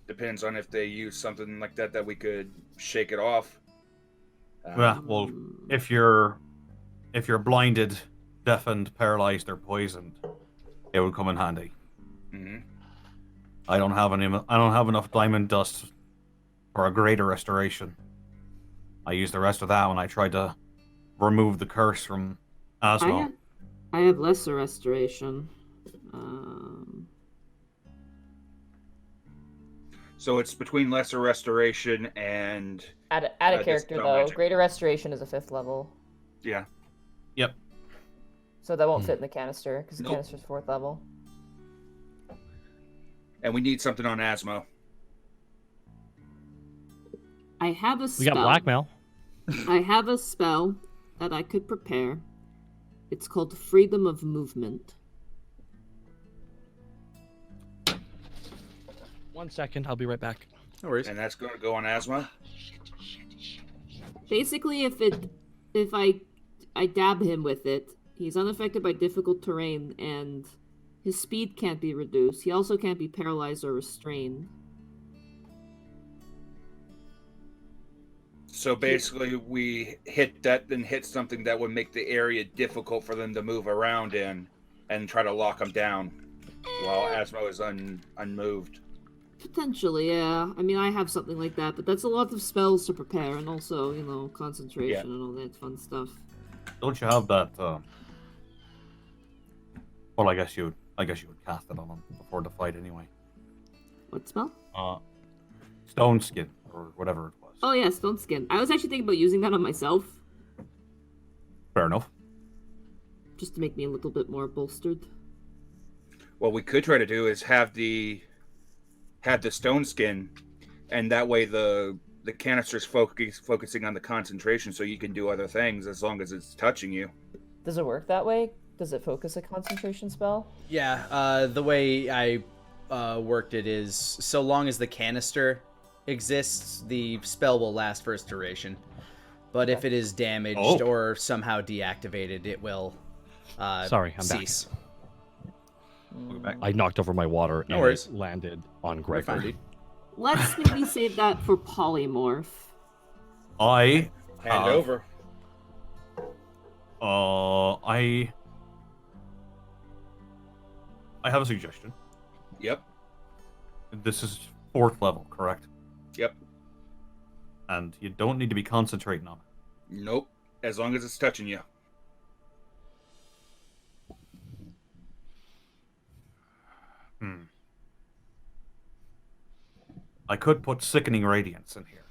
Depends on if they use something like that we could shake it off. Well, if you're blinded, deafened, paralyzed, or poisoned, it would come in handy. Mhm. I don't have enough diamond dust for a greater restoration. I used the rest of that when I tried to remove the curse from Asmo. I have lesser restoration. So it's between Lesser Restoration and Add a character dispel though. magic. Greater Restoration is a 5th level, yeah. Yep. so that won't fit in the canister because the Nope. canister's 4th level. And we need something on Asmo. I have a We spell. got blackmail. I have a spell that I could prepare. It's called Freedom of Movement. 1 second, I'll be right back. No worries. And that's going to go on Asmo? Basically, if I dab him with it, he's unaffected by difficult terrain, and his speed can't be reduced. He also can't be paralyzed or restrained. So basically, we hit that, then hit something that would make the area difficult for them to move around in, and try to lock them down, while Asmo is unmoved. Potentially, yeah. I mean, I have something like that, but that's a lot of spells to prepare, and also, concentration and all that fun stuff. Don't you have that? Well, I guess you would cast it on him before the fight anyway. What spell? Stone Skin or whatever it was. Oh yeah, Stone Skin. I was actually thinking about using that on myself, Fair enough. just to make me a little bit more bolstered. What we could try to do is have the stone skin, and that way the canister's focusing on the concentration, so you can do other things as long as it's touching you. Does it work that way? Does it focus a concentration spell? Yeah, the way I worked it is so long as the canister exists, the spell will last for its duration. But if it is damaged or somehow deactivated, it will Sorry, I'm back. cease. I knocked over my water No and worries. it landed on We're fine, Gregor. dude. Let's maybe save that for polymorph. I Hand have, over. I have a suggestion. Yep. This is 4th level, correct? Yep. And you don't need to be concentrating on it. Nope. As long as it's touching you. I could put Sickening Radiance in here.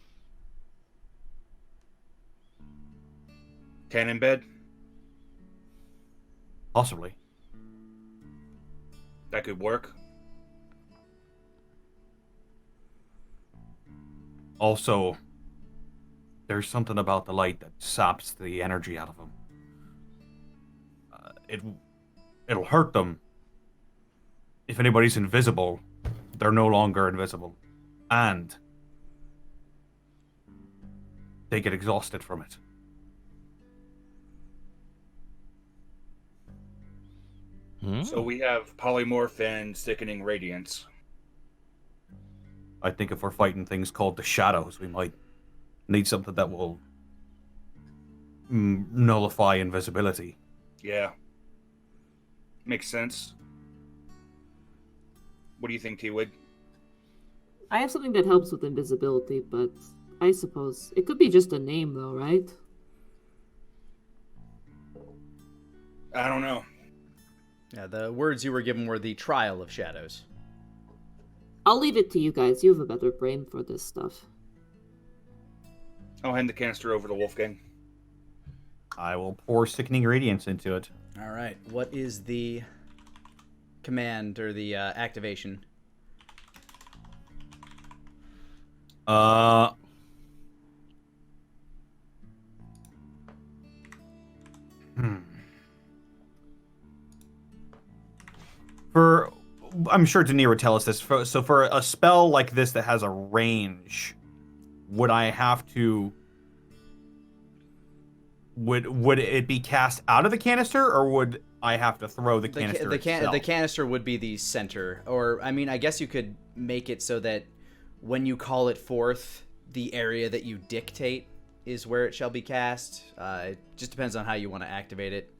Cannon bed. Possibly. That could work. Also, there's something about the light that saps the energy out of them. It'll hurt them. If anybody's invisible, they're no longer invisible. And they get exhausted from it. So we have polymorph and sickening radiance. I think if we're fighting things called the shadows, we might need something that will nullify invisibility. Yeah. Makes sense. What do you think, T-Wig? I have something that helps with invisibility, but I suppose it could be just a name, though, right? I don't know. Yeah, the words you were given were the Trial of Shadows. I'll leave it to you guys. You have a better brain for this stuff. I'll hand the canister over to Wolfgang. I will pour sickening radiance into it. All right. What is the command or the activation? I'm sure Denier would tell us this. So for a spell like this that has a range, would I have to? Would it be cast out of the canister, or would I have to throw the canister itself? The canister would be the center, or I mean, I guess you could make it so that when you call it forth, the area that you dictate is where it shall be cast. It just depends on how you want to activate it.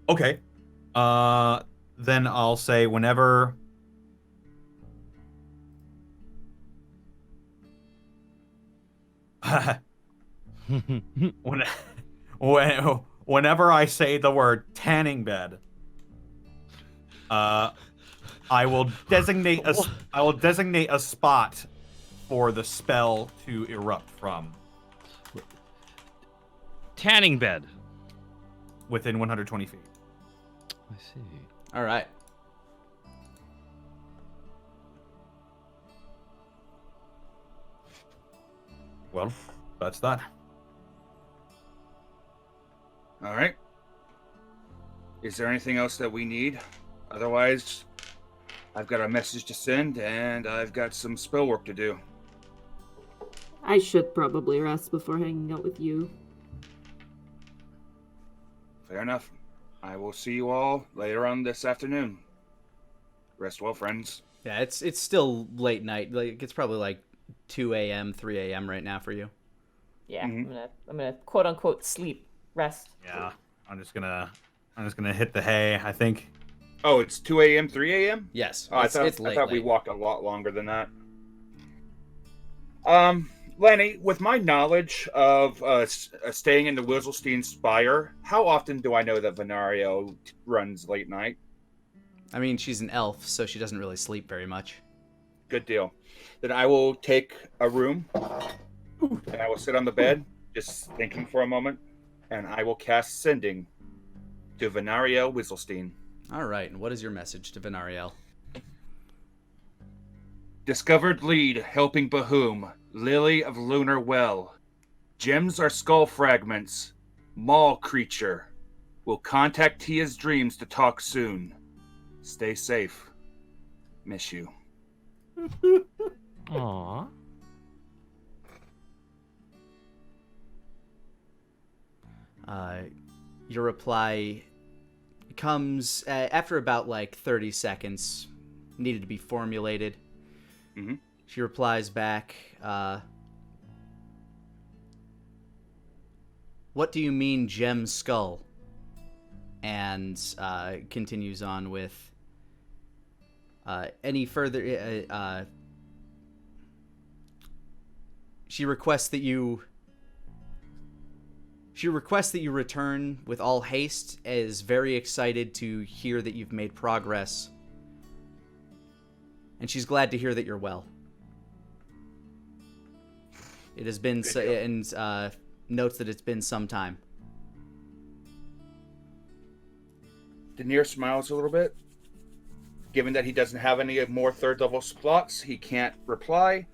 Okay. Then I'll say whenever. Whenever I say the word tanning bed, I will designate a spot for the spell to erupt from. Tanning bed. Within 120 feet. I see. All right. Well, that's that. All right. Is there anything else that we need? Otherwise, I've got a message to send, and I've got some spell work to do. I should probably rest before hanging out with you. Fair enough. I will see you all later on this afternoon. Rest well, friends. Yeah, it's still late night. Like it's probably like 2 a.m., 3 a.m. right now for you. Yeah, I'm gonna quote unquote sleep, rest. Yeah, I'm just gonna hit the hay, I think. Oh, it's 2 a.m., 3 a.m.? Yes. Oh, I thought we walked a lot longer than that. Lani, with my knowledge of staying in the Wizzlestein Spire, how often do I know that Venario runs late night? I mean, she's an elf, so she doesn't really sleep very much. Good deal. Then I will take a room, and I will sit on the bed, just thinking for a moment, and I will cast Sending to Venario Wizzlestein. All right, and what is your message to Venariel? Discovered lead helping Bahoom, Lily of Lunar Well. Gems are skull fragments. Maul creature. Will contact Tia's dreams to talk soon. Stay safe. Miss you. Aww. Your reply comes after about like 30 seconds. Needed to be formulated. Mm-hmm. She replies back, what do you mean, gem skull? And continues on with any further... She requests that you return with all haste, is very excited to hear that you've made progress. And she's glad to hear that you're well. It has been, and notes that it's been some time. Denier smiles a little bit, Given that he doesn't have any more third level slots, he can't reply,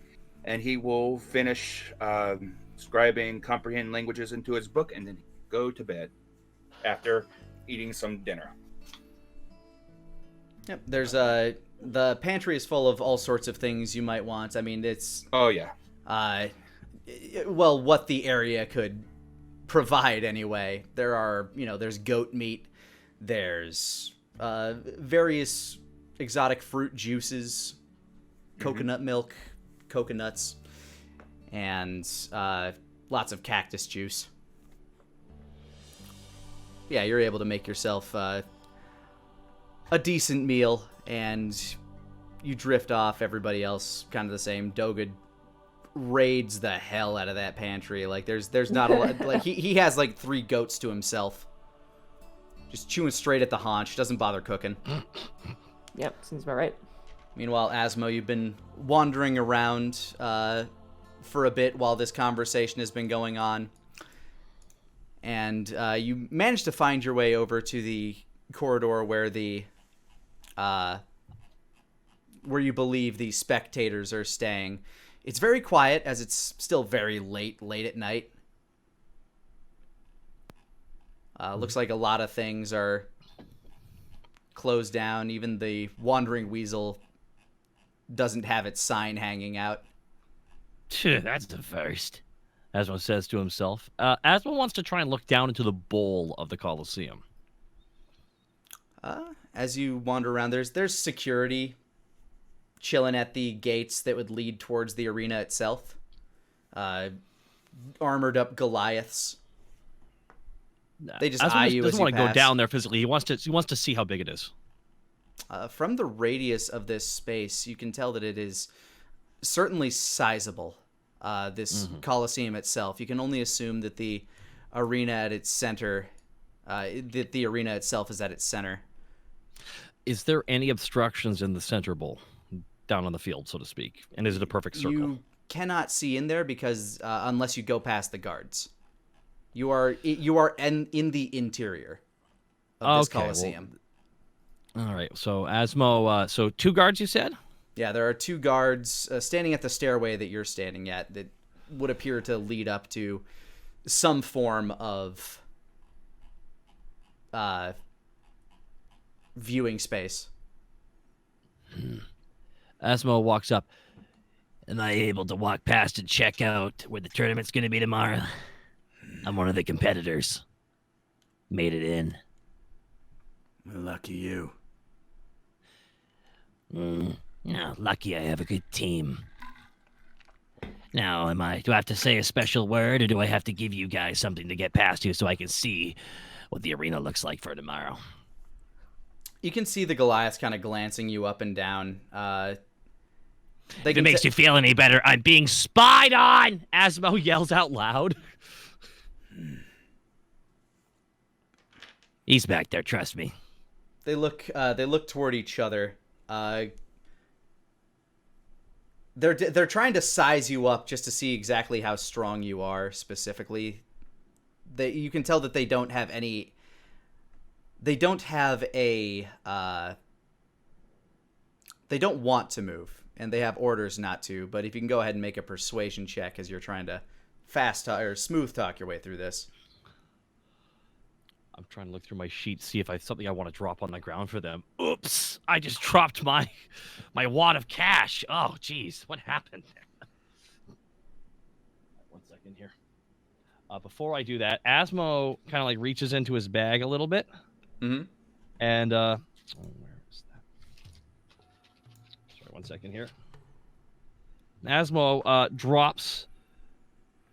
and he will finish scribing comprehend languages into his book and then go to bed after eating some dinner. Yep. There's the pantry is full of all sorts of things you might want. I mean, it's Oh yeah. well, what the area could provide anyway. There are, there's goat meat, there's various exotic fruit juices, coconut milk, coconuts, and lots of cactus juice. Yeah, you're able to make yourself a decent meal, and you drift off. Everybody else kind of the same. Dogen raids the hell out of that pantry. Like there's not a lot. Like he has like 3 goats to himself, just chewing straight at the haunch. Doesn't bother cooking. Yep, seems about right. Meanwhile, Asmo, you've been wandering around for a bit while this conversation has been going on, and you managed to find your way over to the corridor where where you believe the spectators are staying. It's very quiet, as it's still very late at night. Looks like a lot of things are closed down. Even the Wandering Weasel doesn't have its sign hanging out. That's the first, Asmo says to himself. Asmo wants to try and look down into the bowl of the Coliseum. As you wander around, there's security chilling at the gates that would lead towards the arena itself. Armored up Goliaths. They just eye you as you doesn't want to pass. go down there physically. He wants to see how big it is. From the radius of this space, you can tell that it is certainly sizable. This Coliseum itself. You can only assume that the arena at its center, that the arena itself is at its center. Is there any obstructions in the center bowl, down on the field, so to speak? And is it a perfect circle? You cannot see in there because unless you go past the guards, you are in the interior of this Coliseum. Well, all right. So Asmo, so 2 guards, you said? Yeah, there are 2 guards standing at the stairway that you're standing at that would appear to lead up to some form of viewing space. Asmo walks up. Am I able to walk past and check out where the tournament's going to be tomorrow? I'm one of the competitors. Made it in. Lucky you. Lucky I have a good team. Now, do I have to say a special word, or do I have to give you guys something to get past you so I can see what the arena looks like for tomorrow? You can see the Goliaths kind of glancing you up and down. If it makes you feel any better, I'm being spied on! Asmo yells out loud. He's back there, trust me. They look toward each other. They're trying to size you up just to see exactly how strong you are specifically. You can tell that they don't have any. They don't have a. They don't want to move, and they have orders not to. But if you can go ahead and make a persuasion check as you're trying to smooth talk your way through this. I'm trying to look through my sheet, see if I have something I want to drop on the ground for them. Oops! I just dropped my wad of cash. Oh, jeez, what happened? 1 second here. Before I do that, Asmo kind of like reaches into his bag a little bit. Mm-hmm. And where is that? Sorry, 1 second here. Asmo drops.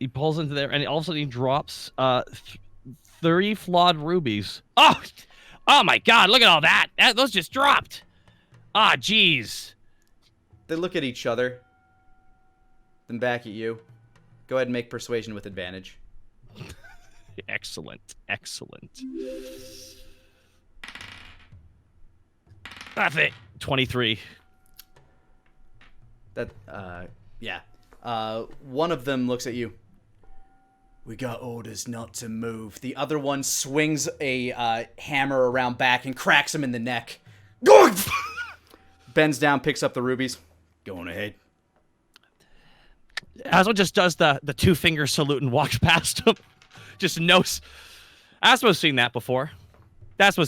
He pulls into there, and all of a sudden he drops 30 flawed rubies. Oh my God! Look at all that. Those just dropped. Ah, jeez. They look at each other, then back at you. Go ahead and make persuasion with advantage. Excellent. 23. Yeah. One of them looks at you. We got orders not to move. The other one swings a hammer around back and cracks him in the neck. bends down, picks up the rubies. Going ahead. Asmo just does the 2-finger salute and walks past him. Just knows. Asmo's seen that before. Asmo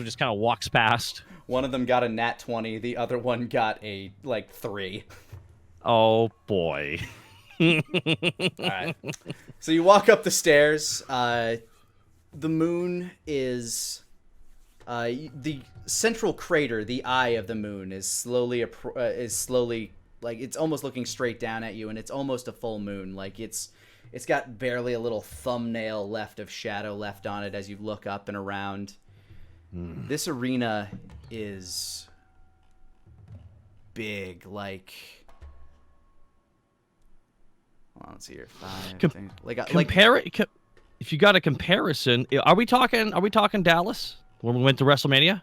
just kind of walks past. One of them got a nat 20. The other one got a, 3. Oh, boy. All right. So you walk up the stairs. The moon is... the central crater, the eye of the moon, is slowly, like, it's almost looking straight down at you, and it's almost a full moon. Like, it's got barely a little thumbnail left of shadow left on it as you look up and around. This arena is big, like... Hold on, let's see here. 5, if you got a comparison, are we talking Dallas when we went to WrestleMania?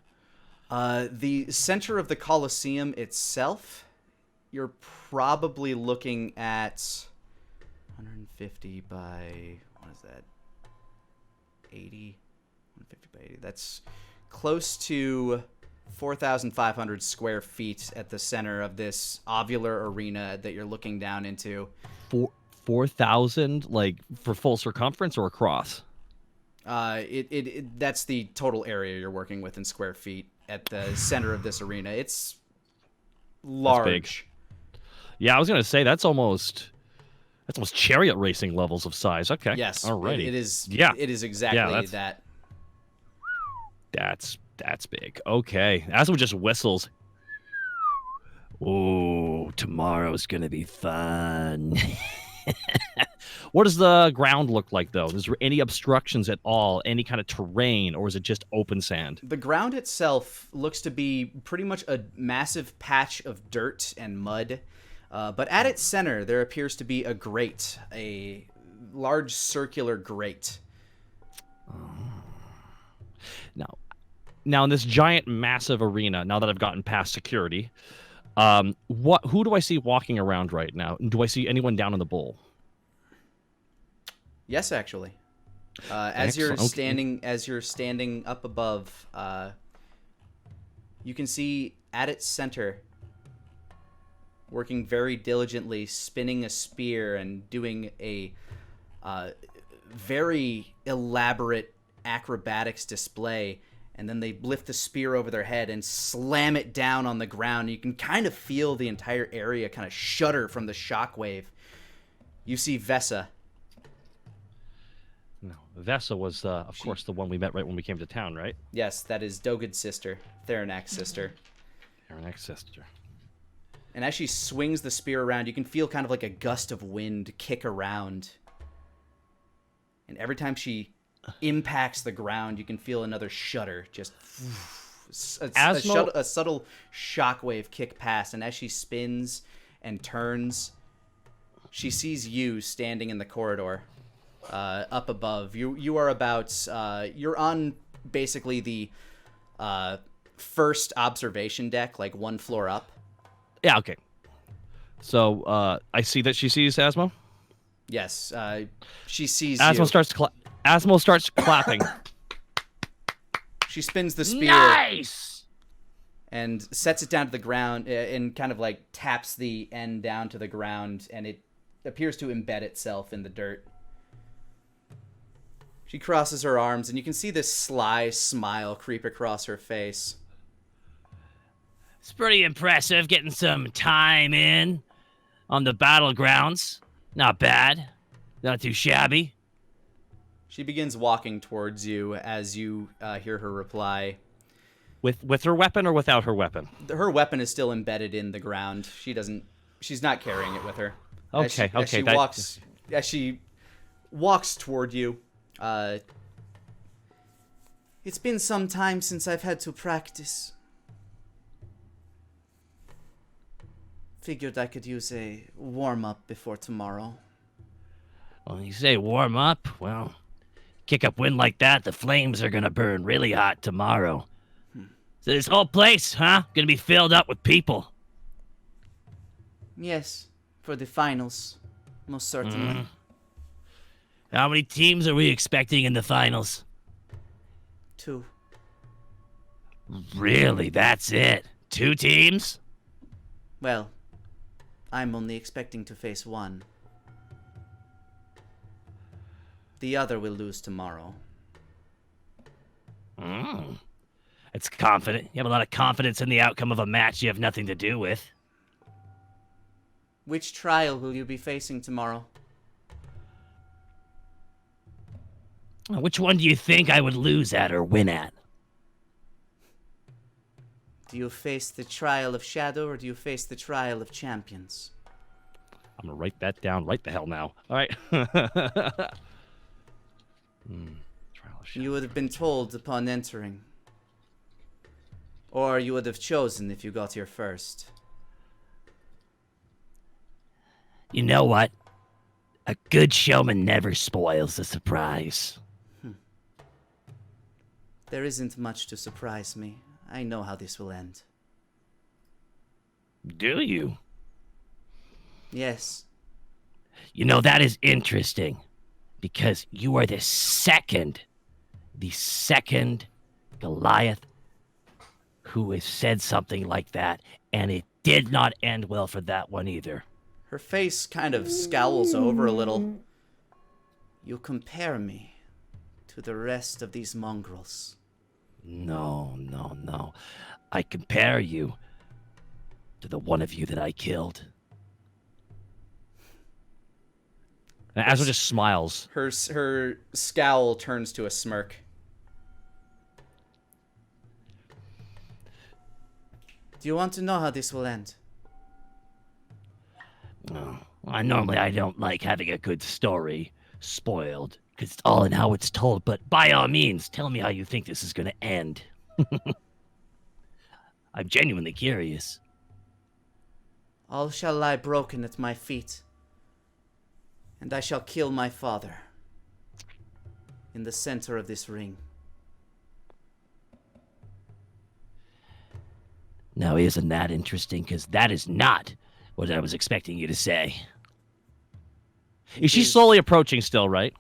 The center of the Coliseum itself, you're probably looking at 150 by, what is that? 80? 150 by 80. That's close to 4,500 square feet at the center of this ovular arena that you're looking down into. 4,000, like, for full circumference or across? That's the total area you're working with in square feet at the center of this arena. It's large. That's big. Yeah, I was gonna say that's almost chariot racing levels of size. Okay. Yes. Alrighty. It is. Yeah. It is exactly that. That's big. Okay. Asmo just whistles. Ooh, tomorrow's gonna be fun. What does the ground look like, though? Is there any obstructions at all? Any kind of terrain, or is it just open sand? The ground itself looks to be pretty much a massive patch of dirt and mud. But at its center, there appears to be a grate, a large circular grate. Now in this giant, massive arena, now that I've gotten past security, who do I see walking around right now? Do I see anyone down in the bowl? Yes, actually. As you're standing up above, you can see at its center, working very diligently, spinning a spear and doing a very elaborate acrobatics display. And then they lift the spear over their head and slam it down on the ground. You can kind of feel the entire area kind of shudder from the shockwave. You see Vesa. No, Vesa was, of course, the one we met right when we came to town, right? Yes, that is Dogen's sister, Theranak's sister. Theranak's sister. And as she swings the spear around, you can feel kind of like a gust of wind kick around. And every time she impacts the ground, you can feel another shudder, just a subtle shockwave kick past. And as she spins and turns, she sees you standing in the corridor. Up above, you are about you're on basically the first observation deck, like one floor up. Yeah, okay. So I see that she sees Asmo. Yes, she sees Asmo you. Asmo starts clapping. She spins the spear. Nice. And sets it down to the ground and kind of like taps the end down to the ground, and it appears to embed itself in the dirt. She crosses her arms, and you can see this sly smile creep across her face. It's pretty impressive getting some time in on the battlegrounds. Not bad. Not too shabby. She begins walking towards you as you hear her reply. With her weapon or without her weapon? Her weapon is still embedded in the ground. She's not carrying it with her. Okay, As she walks toward you, it's been some time since I've had to practice. Figured I could use a warm-up before tomorrow. Well, you say warm up? Well, kick up wind like that, the flames are gonna burn really hot tomorrow. So this whole place, huh? Gonna be filled up with people. Yes, for the finals. Most certainly. How many teams are we expecting in the finals? 2. Really, that's it? 2 teams? Well, I'm only expecting to face one. The other will lose tomorrow. It's confident. You have a lot of confidence in the outcome of a match you have nothing to do with. Which trial will you be facing tomorrow? Which one do you think I would lose at or win at? Do you face the trial of Shadow or do you face the trial of champions? I'm gonna write that down right the hell now. All right. Trial of You would have been told upon entering. Or you would have chosen if you got here first. You know what? A good showman never spoils the surprise. There isn't much to surprise me. I know how this will end. Do you? Yes. You know, that is interesting. Because you are the second Goliath who has said something like that. And it did not end well for that one either. Her face kind of scowls over a little. You compare me to the rest of these mongrels. No. I compare you to the one of you that I killed. And Azra just smiles. Her scowl turns to a smirk. Do you want to know how this will end? No. I don't like having a good story spoiled, because it's all in how it's told, but by all means, tell me how you think this is going to end. I'm genuinely curious. All shall lie broken at my feet, and I shall kill my father in the center of this ring. Now, isn't that interesting? Because that is not what I was expecting you to say. Is she slowly approaching still, right?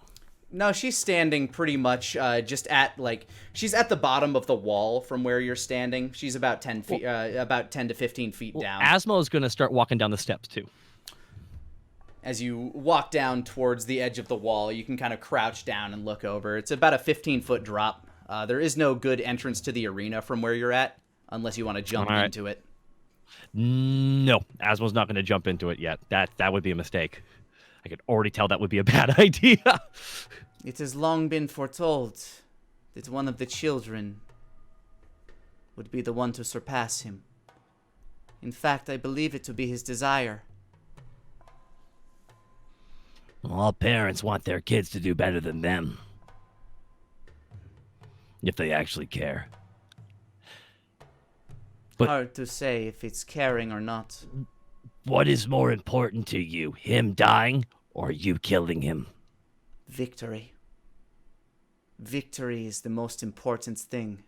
No, she's standing pretty much just at, like, she's at the bottom of the wall from where you're standing. She's about 10 feet, about 10 to 15 feet down. Asmo is going to start walking down the steps, too. As you walk down towards the edge of the wall, you can kind of crouch down and look over. It's about a 15-foot drop. There is no good entrance to the arena from where you're at, unless you want to jump into it. No, Asmo's not going to jump into it yet. That would be a mistake. I could already tell that would be a bad idea. It has long been foretold that one of the children would be the one to surpass him. In fact, I believe it to be his desire. All parents want their kids to do better than them. If they actually care. But hard to say if it's caring or not. What is more important to you, him dying or you killing him? Victory. Victory is the most important thing.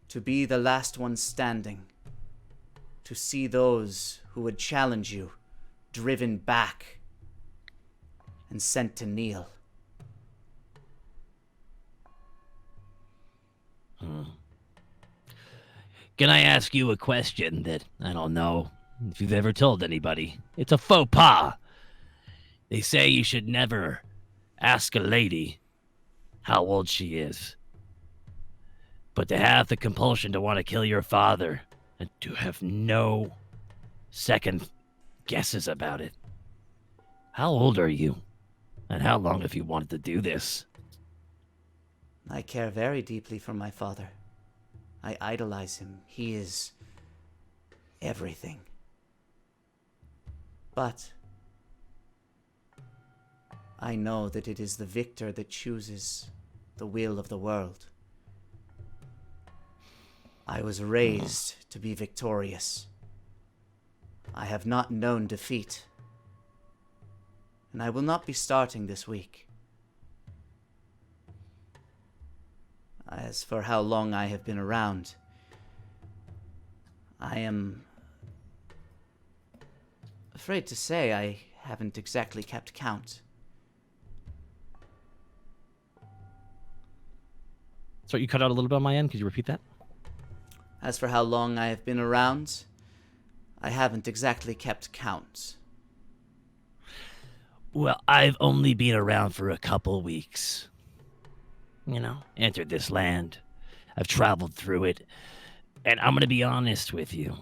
To be the last one standing. To see those who would challenge you driven back and sent to kneel. Can I ask you a question that I don't know if you've ever told anybody? It's a faux pas. They say you should never ask a lady how old she is. But to have the compulsion to want to kill your father and to have no second guesses about it. How old are you? And how long have you wanted to do this? I care very deeply for my father. I idolize him. He is everything. But I know that it is the victor that chooses the will of the world. I was raised to be victorious. I have not known defeat. And I will not be starting this week. As for how long I have been around, I am afraid to say I haven't exactly kept count. So you cut out a little bit on my end. Could you repeat that? As for how long I have been around, I haven't exactly kept count. Well, I've only been around for a couple weeks. You know, entered this land. I've traveled through it. And I'm going to be honest with you.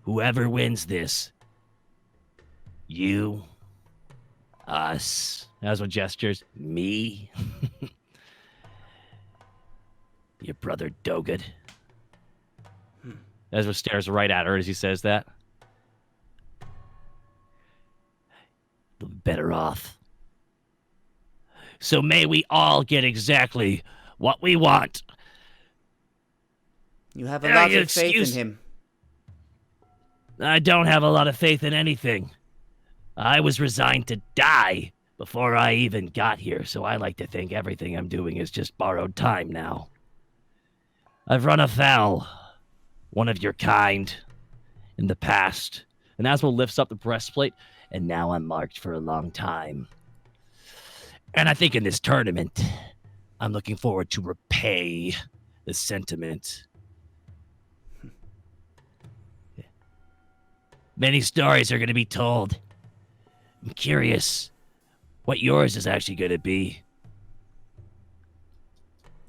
Whoever wins this, you, us, Asmo gestures, me, your brother Dogen. Ezra stares right at her as he says that. They'll be better off. So may we all get exactly what we want. You have a lot you of faith in excuse- him. I don't have a lot of faith in anything. I was resigned to die before I even got here, so I like to think everything I'm doing is just borrowed time now. I've run afoul, one of your kind, in the past. And Asmo lifts up the breastplate. And now I'm marked for a long time. And I think in this tournament, I'm looking forward to repay the sentiment. Many stories are going to be told. I'm curious what yours is actually going to be.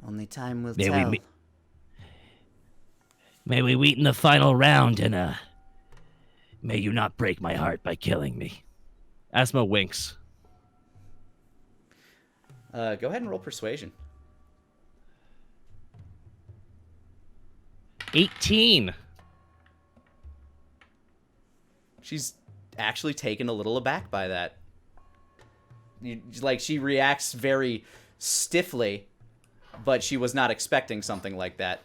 Only time will May tell. May we meet in the final round, and may you not break my heart by killing me. Asmo winks. Go ahead and roll persuasion. 18. She's actually taken a little aback by that. She reacts very stiffly, but she was not expecting something like that.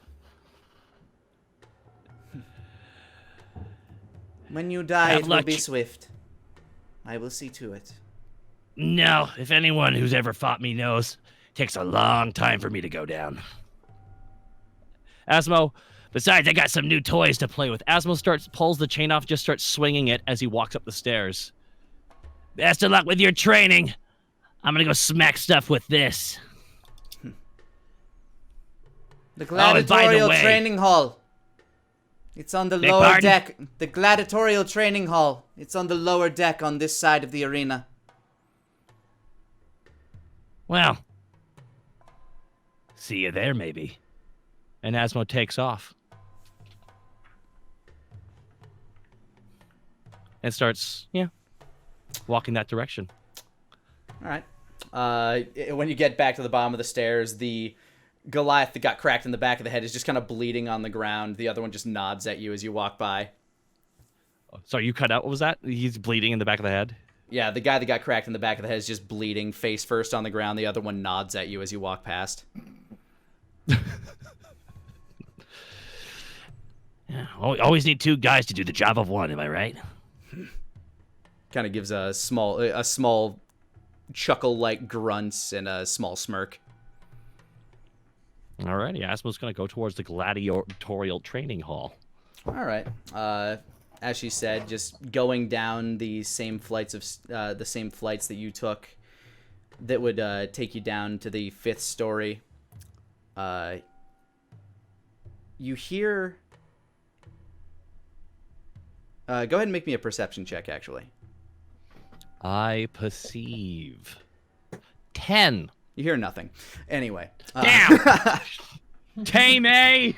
When you die, Have it will luck. be swift. I will see to it. No, if anyone who's ever fought me knows, it takes a long time for me to go down. Asmo, Besides, I got some new toys to play with. Asmo pulls the chain off, just starts swinging it as he walks up the stairs. Best of luck with your training. I'm gonna go smack stuff with this. The Oh, and by the gladiatorial way- training hall. It's on the Beg lower pardon? deck. The gladiatorial training hall. It's on the lower deck on this side of the arena. Well, see you there, maybe. And Asmo takes off. And starts, walking that direction. All right. When you get back to the bottom of the stairs, the Goliath that got cracked in the back of the head is just kind of bleeding on the ground. The other one just nods at you as you walk by. Sorry, you cut out. What was that? He's bleeding in the back of the head? Yeah, the guy that got cracked in the back of the head is just bleeding, face first on the ground. The other one nods at you as you walk past. Yeah, always need two guys to do the job of one, am I right? Kind of gives a small chuckle-like grunt and a small smirk. Alrighty, Asmo's going to go towards the gladiatorial training hall. All right. As she said, just going down the same flights that you took, that would take you down to the 5th story. You hear. Go ahead and make me a perception check, actually. I perceive 10. You hear nothing. Anyway. Damn! Tame, eh?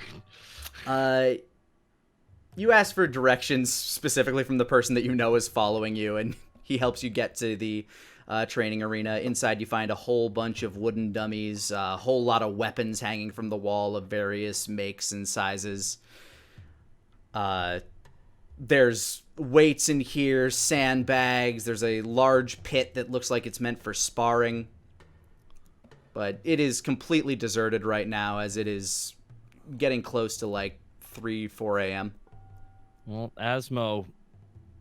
You ask for directions specifically from the person that you know is following you, and he helps you get to the training arena. Inside, you find a whole bunch of wooden dummies, a whole lot of weapons hanging from the wall of various makes and sizes. There's weights in here, sandbags. There's a large pit that looks like it's meant for sparring. But it is completely deserted right now, as it is getting close to like 3, 4 a.m. Well, Asmo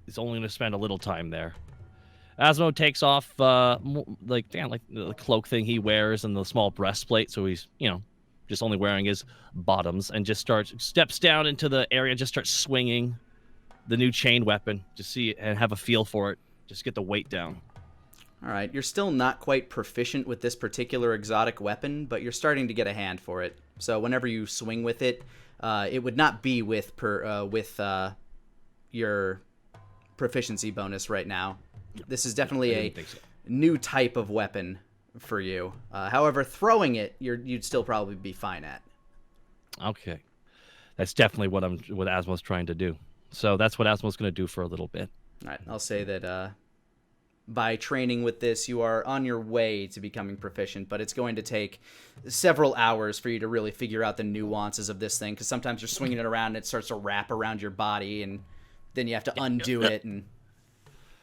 is only going to spend a little time there. Asmo takes off like the cloak thing he wears and the small breastplate, so he's just only wearing his bottoms, and just steps down into the area, and just starts swinging the new chain weapon to see and have a feel for it. Just get the weight down. All right, you're still not quite proficient with this particular exotic weapon, but you're starting to get a hand for it. So whenever you swing with it, it would not be with your proficiency bonus right now. This is definitely a new type of weapon for you. However, throwing it, you'd still probably be fine at. Okay, that's definitely what Asmo's trying to do. So that's what Asmo's going to do for a little bit. All right, I'll say that by training with this, you are on your way to becoming proficient, but it's going to take several hours for you to really figure out the nuances of this thing, because sometimes you're swinging it around and it starts to wrap around your body, and then you have to undo it.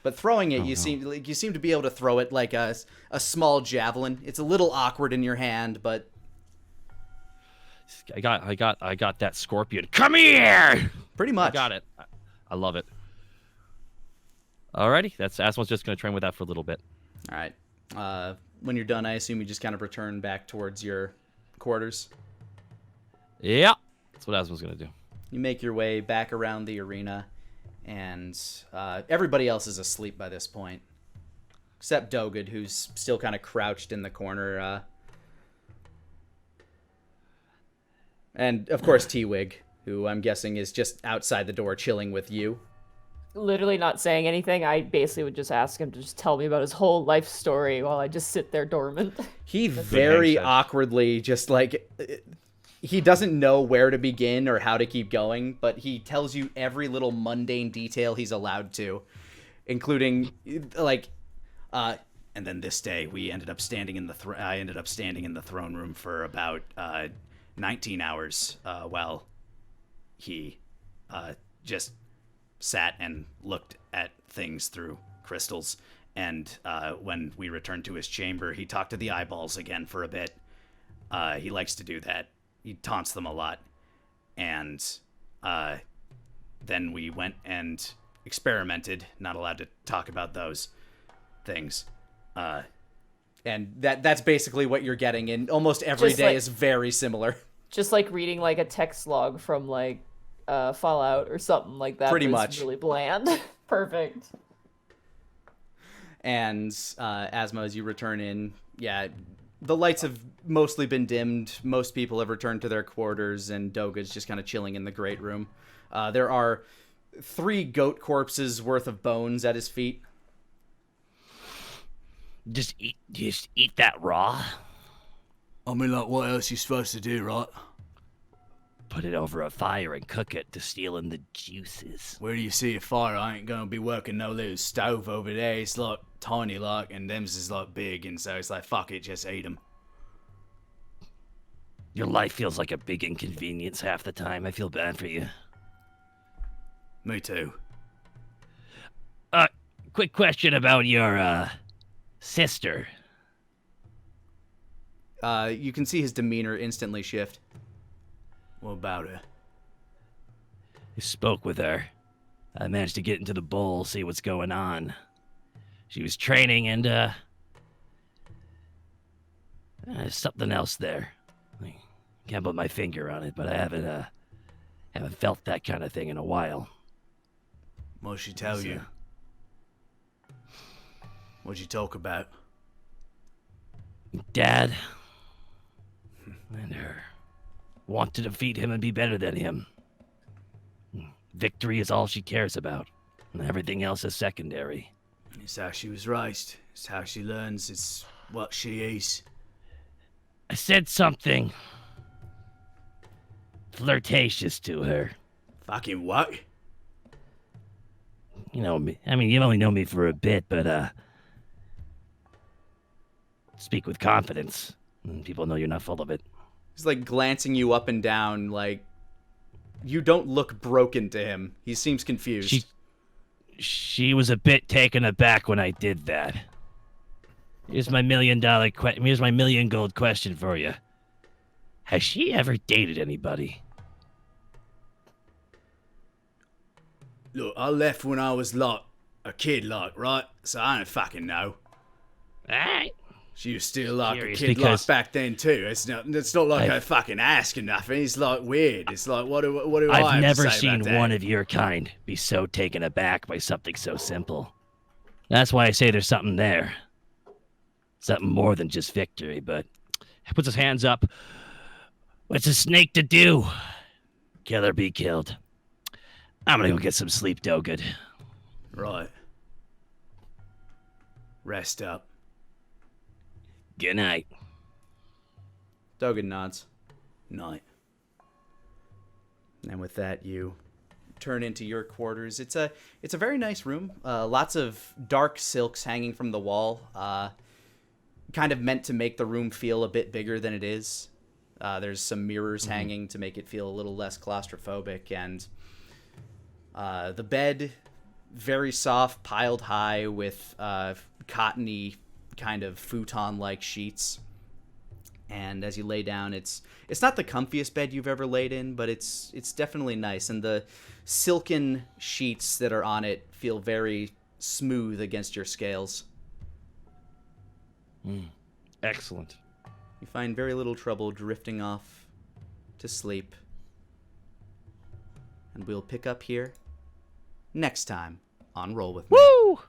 But throwing it, you seem to be able to throw it like a small javelin. It's a little awkward in your hand, but I got that scorpion. Come here! Pretty much. I got it. I love it. Alrighty, Asmo's just going to train with that for a little bit. All right. When you're done, I assume you just kind of return back towards your quarters. Yeah, that's what Asmo's going to do. You make your way back around the arena, and everybody else is asleep by this point, except Dogen, who's still kind of crouched in the corner. And, of course, T-Wig, who I'm guessing is just outside the door chilling with you. Literally not saying anything. I basically would just ask him to just tell me about his whole life story while I just sit there dormant. He very awkwardly just like... He doesn't know where to begin or how to keep going, but he tells you every little mundane detail he's allowed to, including, like... and then this day, we ended up standing in the... I ended up standing in the throne room for about 19 hours while he just... sat and looked at things through crystals, and when we returned to his chamber, he talked to the eyeballs again for a bit. He likes to do that. He taunts them a lot, and then we went and experimented. Not allowed to talk about those things, and that's basically what you're getting, and almost every day is very similar. Just like reading like a text log from like Fallout or something like that. Pretty much. Really bland. Perfect. And Asmo, as you return in, the lights have mostly been dimmed. Most people have returned to their quarters, and Doga's just kind of chilling in the great room. There are 3 goat corpses worth of bones at his feet. Just eat that raw. I mean, like, what else you supposed to do, right? Put it over a fire and cook it to steal in the juices. Where do you see a fire? I ain't gonna be working no little stove over there. It's like tiny, like, and them's is like big, and so it's like, fuck it, just eat them. Your life feels like a big inconvenience half the time. I feel bad for you. Me too. Quick question about your sister. You can see his demeanor instantly shift. What about her? I spoke with her. I managed to get into the bowl, see what's going on. She was training, and there's something else there. I can't put my finger on it, but I haven't felt that kind of thing in a while. What'd she tell you? What'd you talk about? Dad and her want to defeat him and be better than him. Victory is all she cares about, and everything else is secondary. It's how she was raised. It's how she learns. It's what she is. I said something flirtatious to her. Fucking what? You know me. I mean, you only know me for a bit, but speak with confidence. People know you're not full of it. He's like glancing you up and down, like you don't look broken to him. He seems confused. She was a bit taken aback when I did that. Here's my here's my million gold question for you. Has she ever dated anybody? Look, I left when I was like a kid, like, right? So I don't fucking know. Alright. She was still like Curious a kid because like back then too. It's not like I fucking ask or nothing. It's like weird. It's like what do I I've have never to say seen about that? one of your kind be so taken aback by something so simple. That's why I say there's something there. Something more than just victory, but He puts his hands up. What's a snake to do? Kill or be killed. I'm gonna go get some sleep, Dogen. Right. Rest up. Good night. Dogen nods. Night. And with that, you turn into your quarters. It's a very nice room. Lots of dark silks hanging from the wall. Kind of meant to make the room feel a bit bigger than it is. There's some mirrors hanging to make it feel a little less claustrophobic, and the bed, very soft, piled high with cottony kind of futon-like sheets. And as you lay down, it's not the comfiest bed you've ever laid in, but it's definitely nice. And the silken sheets that are on it feel very smooth against your scales. Excellent. You find very little trouble drifting off to sleep. And we'll pick up here next time on Roll With Me. Woo!